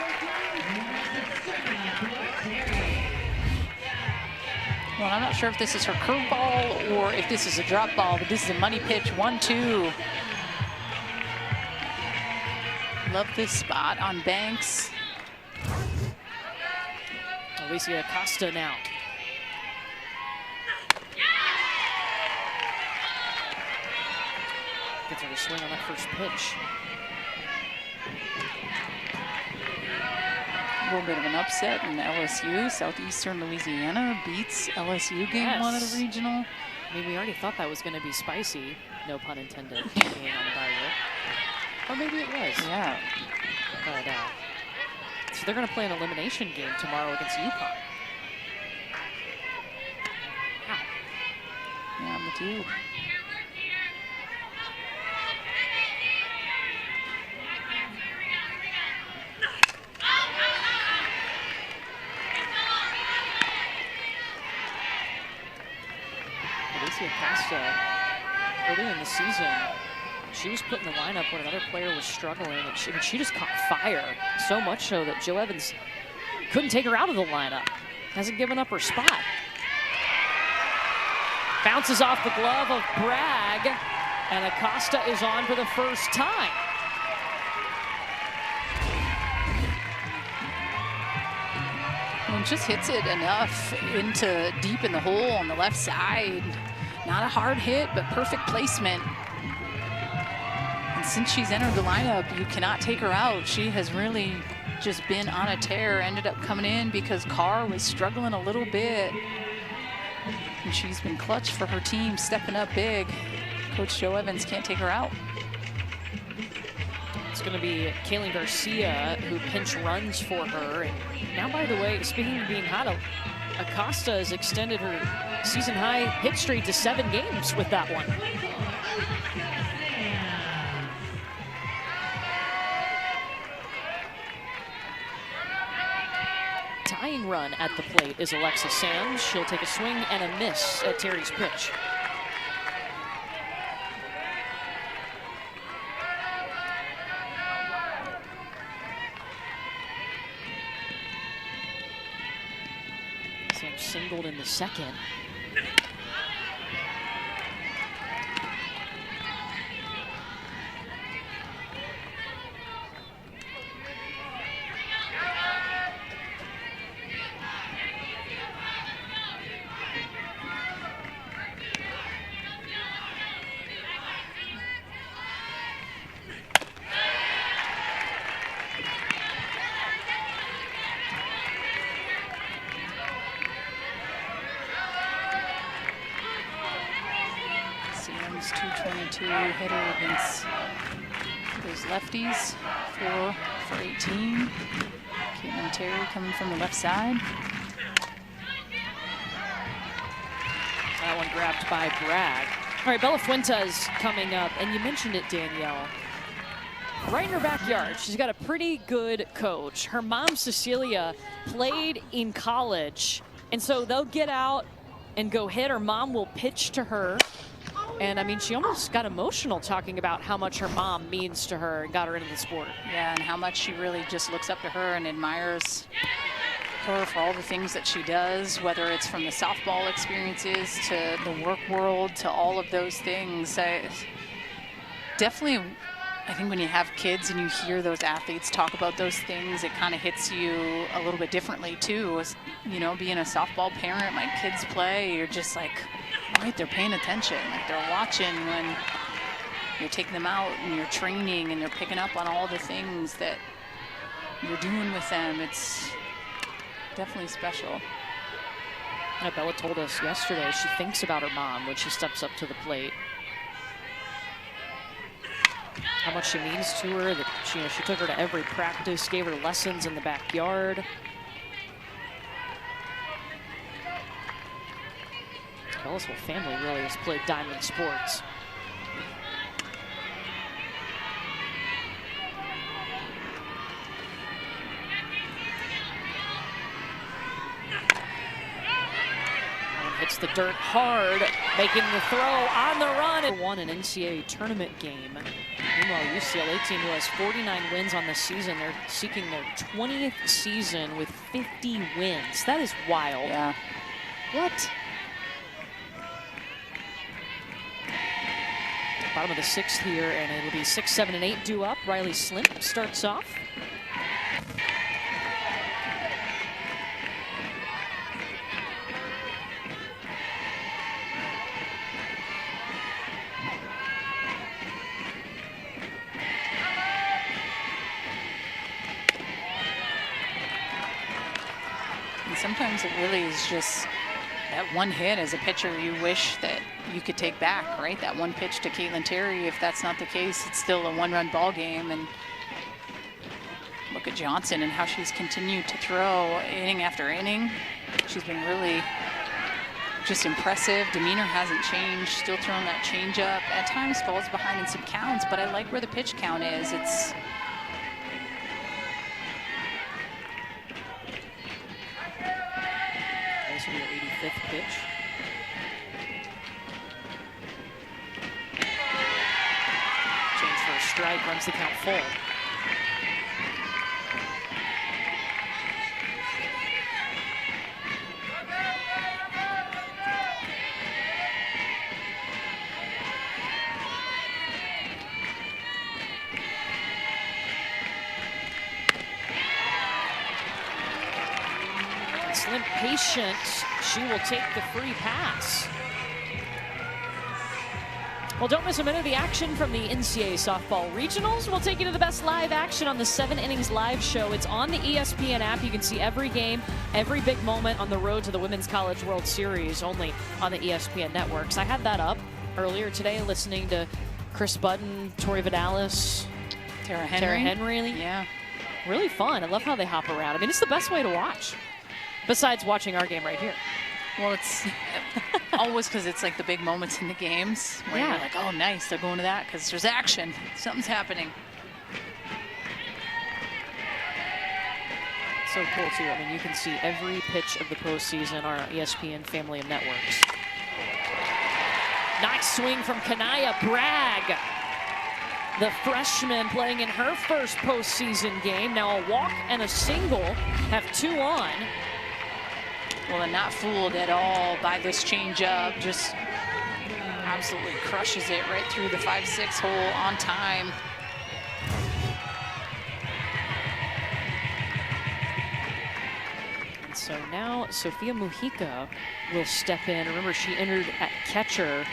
Speaker 2: Well, I'm not sure if this is her curveball or if this is a drop ball, but this is a money pitch, 1-2. Love this spot on Banks.
Speaker 1: Alicia Acosta now. Gets her to swing on that first pitch.
Speaker 2: A little bit of an upset in LSU. Southeastern Louisiana beats LSU game 1 of the regional.
Speaker 1: I mean, we already thought that was going to be spicy, no pun intended, being on the bye. Or maybe it was.
Speaker 2: Yeah.
Speaker 1: But, so they're going to play an elimination game tomorrow against UConn. Wow.
Speaker 2: Yeah, I'm with you.
Speaker 1: Alexia Acosta, early in the season, she was put in the lineup when another player was struggling, and she just caught fire. So much so that Jo Evans couldn't take her out of the lineup. Hasn't given up her spot. Bounces off the glove of Bragg, and Acosta is on for the first time.
Speaker 2: And just hits it enough into deep in the hole on the left side. Not a hard hit, but perfect placement. And since she's entered the lineup, you cannot take her out. She has really just been on a tear. Ended up coming in because Carr was struggling a little bit. And she's been clutch for her team, stepping up big. Coach Jo Evans can't take her out.
Speaker 1: It's going to be Kaylin Garcia who pinch runs for her. And now, by the way, speaking of being hot, Acosta has extended her season high hit streak to 7 games with that one. Tying run at the plate is Alexis Sams. She'll take a swing and a miss at Terry's pitch. Sams singled in the second.
Speaker 2: Sams 222 hitter against those lefties. 4 for 18. Caitlin Terry coming from the left side.
Speaker 1: That one grabbed by Bragg. All right, Bella Fuentes coming up, and you mentioned it, Danielle. Right in her backyard, she's got a pretty good coach. Her mom, Cecilia, played in college, and so they'll get out and go hit. Her mom will pitch to her. And I mean, she almost got emotional talking about how much her mom means to her and got her into the sport.
Speaker 2: Yeah, and how much she really just looks up to her and admires her for all the things that she does, whether it's from the softball experiences to the work world to all of those things. Definitely, I think when you have kids and you hear those athletes talk about those things, it kind of hits you a little bit differently too. As, you know, being a softball parent, my kids play, you're just like, right, they're paying attention. Like they're watching when you're taking them out and you're training and you're picking up on all the things that you're doing with them. It's definitely special.
Speaker 1: Bella told us yesterday she thinks about her mom when she steps up to the plate. How much she means to her, that she took her to every practice, gave her lessons in the backyard. Bella's whole family really has played diamond sports. Hits the dirt hard, making the throw on the run. And won an NCAA tournament game. Meanwhile, UCLA team, who has 49 wins on the season, they're seeking their 20th season with 50 wins. That is wild.
Speaker 2: Yeah.
Speaker 1: What? Bottom of the 6th here, and it'll be 6, 7, and 8 due up. Riley Slimp starts off.
Speaker 2: And sometimes it really is just that one hit as a pitcher you wish that you could take back, right? That one pitch to Caitlin Terry. If that's not the case, it's still a one-run ball game. And look at Johnson and how she's continued to throw inning after inning. She's been really just impressive. Demeanor hasn't changed. Still throwing that changeup. At times falls behind in some counts, but I like where the pitch count is. It's
Speaker 1: This will be your 85th pitch. runs the count full. Slim patient, she will take the free pass. Well, don't miss a minute of the action from the NCAA Softball Regionals. We'll take you to the best live action on the 7 Innings Live Show. It's on the ESPN app. You can see every game, every big moment on the road to the Women's College World Series, only on the ESPN networks. I had that up earlier today, listening to Chris Budden, Tori Vidalis,
Speaker 2: Tara Henry.
Speaker 1: Tara Henry.
Speaker 2: Yeah.
Speaker 1: Really fun. I love how they hop around. I mean, it's the best way to watch, besides watching our game right here.
Speaker 2: Well, it's always because it's like the big moments in the games where you're like, oh, nice, they're going to that because there's action. Something's happening.
Speaker 1: So cool, too. I mean, you can see every pitch of the postseason on our ESPN family of networks. Nice swing from Kanaya Bragg. The freshman playing in her first postseason game. Now a walk and a single have 2 on.
Speaker 2: Well, and not fooled at all by this changeup. Just absolutely crushes it right through the 5-6 hole on time.
Speaker 1: And so now Sofia Mujica will step in. Remember, she entered at catcher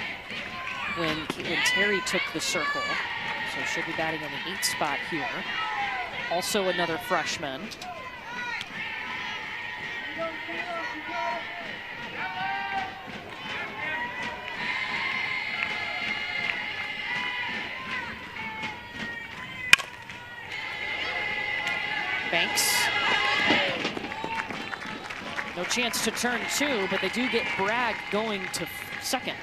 Speaker 1: when Terry took the circle. So she'll be batting in the 8th spot here. Also another freshman. Banks. No chance to turn 2, but they do get Bragg going to second.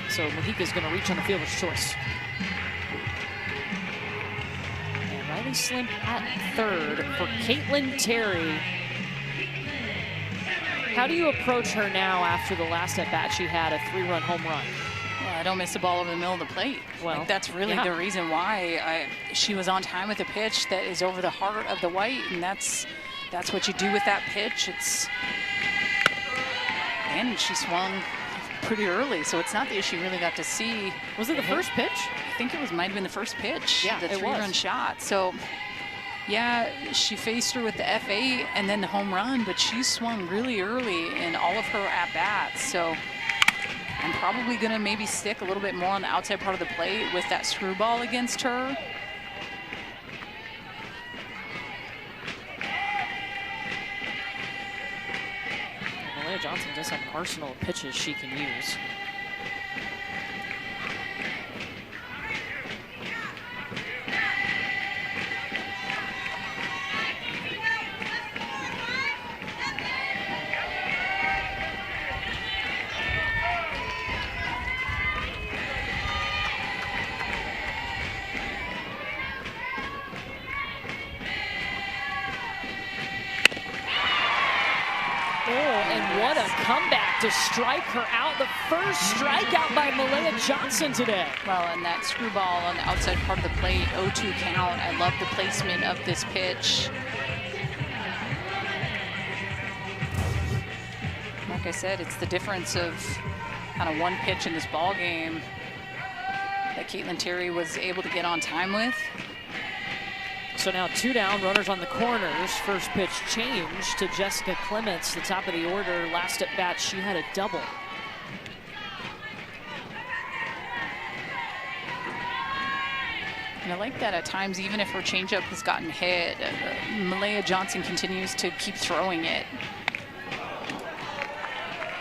Speaker 1: So Mujica's going to reach on the fielder's choice. And Riley Slim at third for Caitlin Terry. How do you approach her now after the last at-bat she had, a 3-run home run?
Speaker 2: Well, I don't miss the ball over the middle of the plate.
Speaker 1: Well,
Speaker 2: like, that's really the reason why she was on time with the pitch that is over the heart of the white, and that's what you do with that pitch. And she swung pretty early, so it's not the issue you really got to see.
Speaker 1: Was it the first pitch?
Speaker 2: I think it might have been the first pitch.
Speaker 1: Yeah,
Speaker 2: the 3-run shot. So yeah, she faced her with the F8 and then the home run, but she swung really early in all of her at-bats. So I'm probably going to maybe stick a little bit more on the outside part of the plate with that screwball against her.
Speaker 1: Malaya Johnson does have an arsenal of pitches she can use. What a comeback to strike her out. The first strikeout by Malaya Johnson today.
Speaker 2: Well, and that screwball on the outside part of the plate, 0-2 count. I love the placement of this pitch. Like I said, it's the difference of kind of one pitch in this ball game that Caitlin Terry was able to get on time with.
Speaker 1: So now 2 down, runners on the corners. First pitch change to Jessica Clements, the top of the order. Last at bat, she had a double.
Speaker 2: And I like that at times, even if her changeup has gotten hit, Malaya Johnson continues to keep throwing it.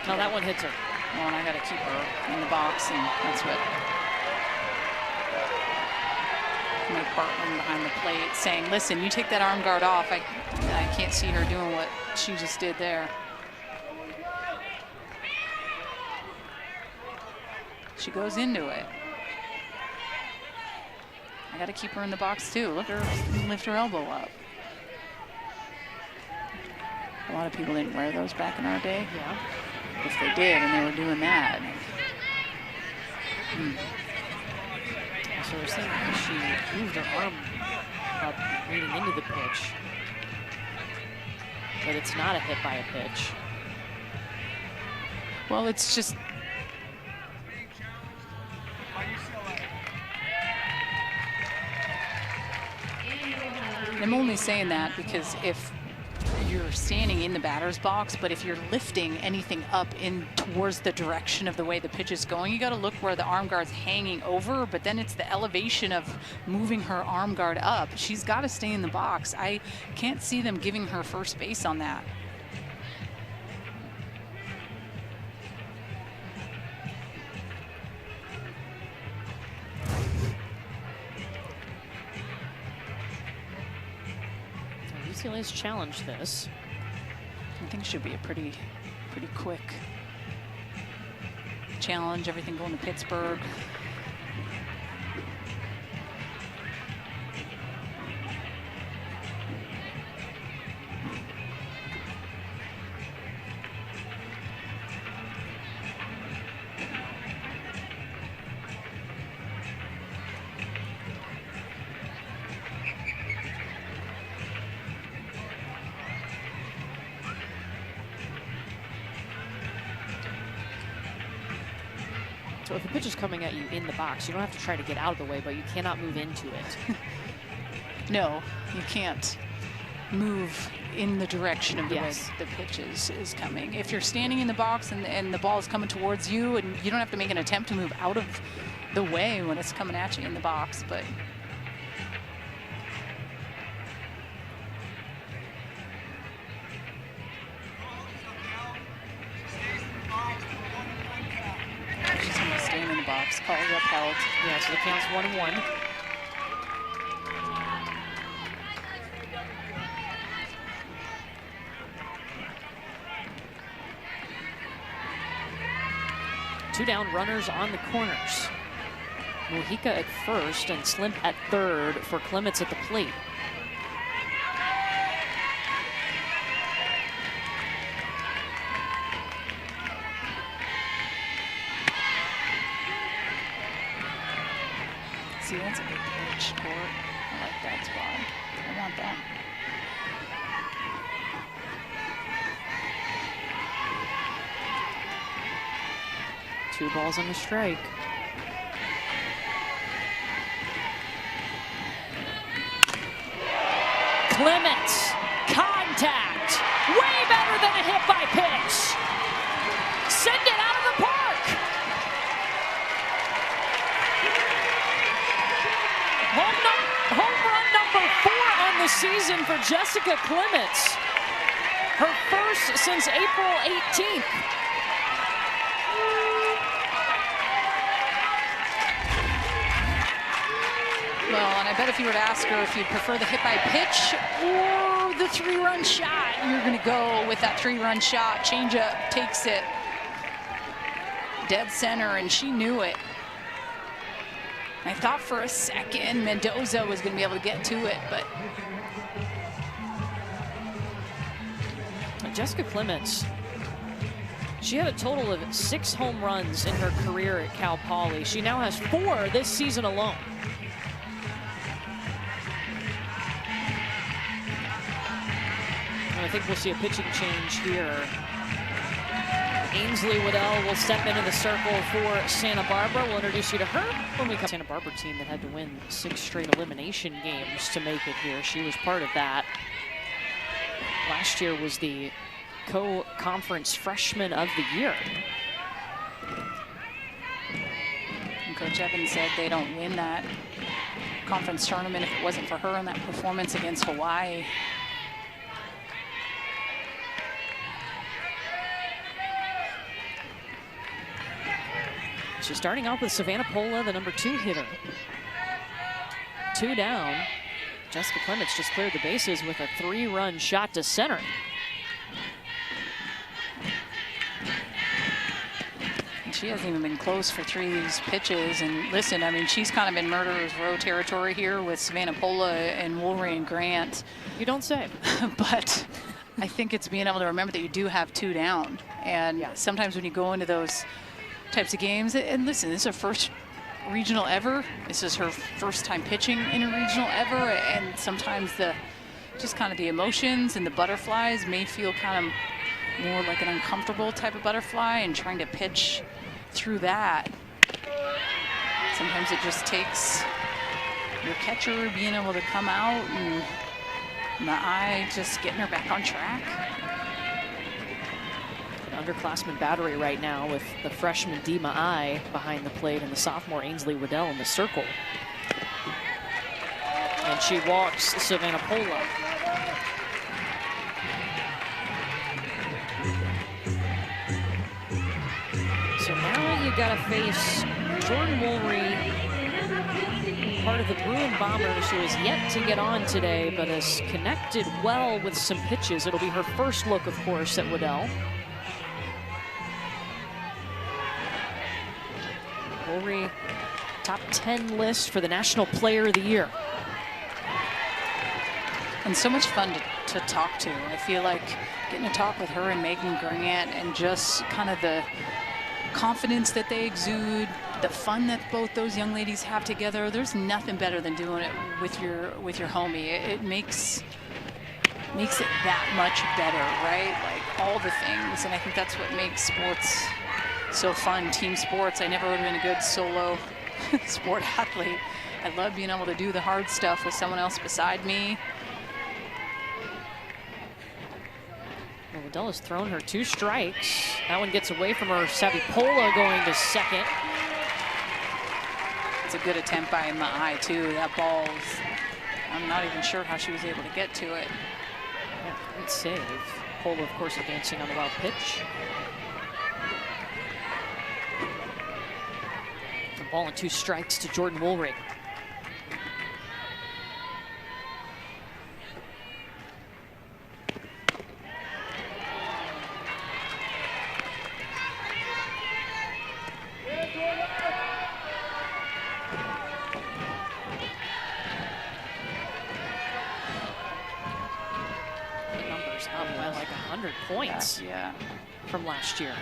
Speaker 1: Now that one hits her.
Speaker 2: Well, and I got to keep her in the box, and that's what Mike Bartman behind the plate saying, listen, you take that arm guard off. I can't see her doing what she just did there. She goes into it. I got to keep her in the box too. Look at her lift her elbow up. A lot of people didn't wear those back in our day.
Speaker 1: Yeah.
Speaker 2: If they did and they were doing that.
Speaker 1: So I was thinking she moved her arm up leading into the pitch. But it's not a hit by a pitch.
Speaker 2: Well, it's just... I'm only saying that because if you're standing in the batter's box, but if you're lifting anything up in towards the direction of the way the pitch is going, you got to look where the arm guard's hanging over, but then it's the elevation of moving her arm guard up. She's got to stay in the box. I can't see them giving her first base on that.
Speaker 1: UCLA's challenged this.
Speaker 2: I think it should be a pretty quick challenge. Everything going to Pittsburgh.
Speaker 1: So if a pitch is coming at you in the box, you don't have to try to get out of the way, but you cannot move into it.
Speaker 2: No, you can't move in the direction of the way
Speaker 1: Yes.
Speaker 2: the pitch is coming. If you're standing in the box and the ball is coming towards you, and you don't have to make an attempt to move out of the way when it's coming at you in the box, but she's going to be staying in the box. Call is upheld.
Speaker 1: Yeah, so the count's 1-1. Two down, runners on the corners. Mojica at first and Slimp at third for Clements at the plate.
Speaker 2: See, that's a big pitch, Court. I like that spot. I want that.
Speaker 1: Two balls and a strike. Clements, contact, way better than a hit by pitch. Send it out of the park. Home run number 4 on the season for Jessica Clements. Her first since April 18th.
Speaker 2: Well, and I bet if you were to ask her if you'd prefer the hit by pitch or the 3-run shot, you're going to go with that 3-run shot. Changeup takes it dead center, and she knew it. I thought for a second Mendoza was going to be able to get to it, but
Speaker 1: Jessica Clements, she had a total of 6 home runs in her career at Cal Poly. She now has 4 this season alone. And I think we'll see a pitching change here. Ainsley Waddell will step into the circle for Santa Barbara. We'll introduce you to her when we come. Santa Barbara team that had to win 6 straight elimination games to make it here. She was part of that. Last year was the co-conference freshman of the year.
Speaker 2: and Coach Evans said they don't win that conference tournament if it wasn't for her and that performance against Hawaii.
Speaker 1: She's starting off with Savannah Pola, the number 2 hitter. 2 down. Jessica Clements just cleared the bases with a 3-run shot to center.
Speaker 2: And she hasn't even been close for 3 of these pitches. And listen, I mean, she's kind of in murderer's row territory here with Savannah Pola and Wolverine Grant.
Speaker 1: You don't say.
Speaker 2: But I think it's being able to remember that you do have 2 down. And sometimes when you go into those types of games, and listen, this is her first regional ever. This is her first time pitching in a regional ever, and sometimes just kind of the emotions and the butterflies may feel kind of more like an uncomfortable type of butterfly, and trying to pitch through that. Sometimes it just takes your catcher being able to come out and Ma'ai just getting her back on track.
Speaker 1: Underclassmen battery right now with the freshman D. Ma'ai behind the plate and the sophomore Ainsley Waddell in the circle. And she walks Savannah Pola. So now you gotta face Jordan Woolry, part of the Bruin Bombers, who has yet to get on today, but has connected well with some pitches. It'll be her first look, of course, at Waddell. Woolry, top 10 list for the National Player of the Year.
Speaker 2: And so much fun to talk to. I feel like getting to talk with her and Megan Grant, and just kind of the confidence that they exude, the fun that both those young ladies have together. There's nothing better than doing it with your homie. It makes it that much better, right? Like all the things, and I think that's what makes sports so fun. Team sports. I never would have been a good solo sport athlete. I love being able to do the hard stuff with someone else beside me.
Speaker 1: Well, Waddell has thrown her 2 strikes. That one gets away from her. Savipola going to second.
Speaker 2: It's a good attempt by Ma'ai too. That ball, I'm not even sure how she was able to get to it.
Speaker 1: Yeah, great save. Pola, of course, advancing on the wild pitch. The ball and 2 strikes to Jordan Woolry. Like 100 points from last year.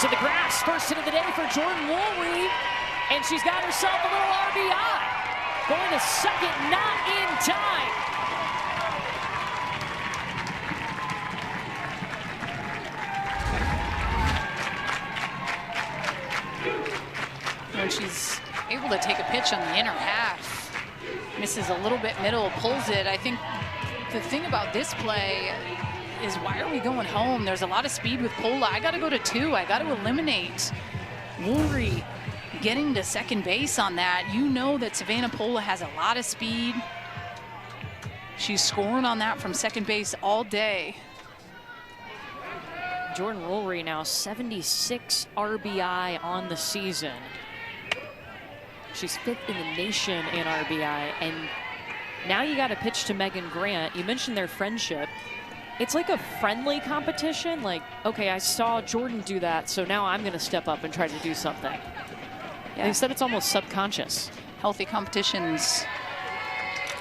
Speaker 1: To the grass, first hit of the day for Jordan Woolry, and she's got herself a little RBI. Going to second, not in time.
Speaker 2: When she's able to take a pitch on the inner half, misses a little bit middle, pulls it. I think the thing about this play is, why are we going home? There's a lot of speed with Pola. I got to go to 2. I got to eliminate Woolry getting to second base on that. You know that Savannah Pola has a lot of speed. She's scoring on that from second base all day.
Speaker 1: Jordan Woolry now 76 RBI on the season. She's 5th in the nation in RBI, and now you got to pitch to Megan Grant. You mentioned their friendship. It's like a friendly competition. Like, okay, I saw Jordan do that, so now I'm going to step up and try to do something. Yeah. Instead, it's almost subconscious.
Speaker 2: Healthy competition's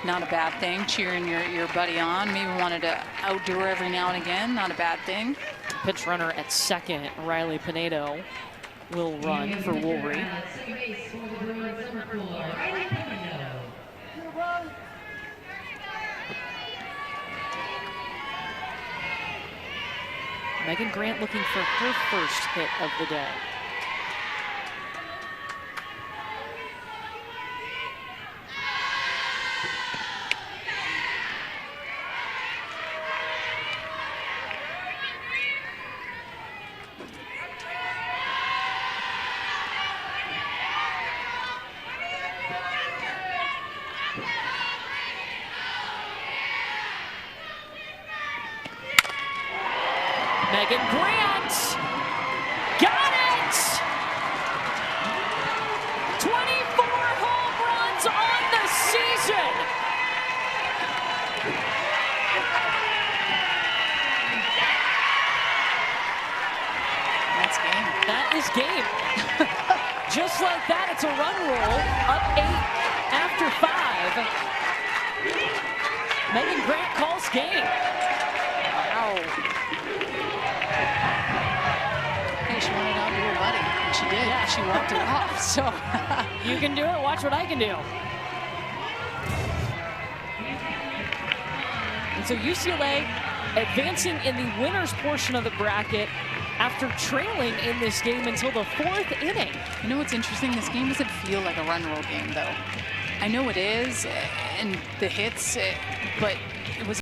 Speaker 2: not a bad thing. Cheering your buddy on. Maybe wanted to outdo her every now and again. Not a bad thing.
Speaker 1: Pitch runner at second, Riley Pinedo, will run for Woolry. Megan Grant looking for her first hit of the day. Megan Grant got it! 24 home runs on the season!
Speaker 2: That's game.
Speaker 1: That is game. Just like that, it's a run roll, up 8 after 5. Megan Grant calls game. Wow.
Speaker 2: She wanted did.
Speaker 1: Yeah.
Speaker 2: She walked it off. So
Speaker 1: You can do it. Watch what I can do. And so UCLA advancing in the winners portion of the bracket after trailing in this game until the 4th inning.
Speaker 2: You know what's interesting? This game doesn't feel like a run roll game, though. I know it is, and the hits, but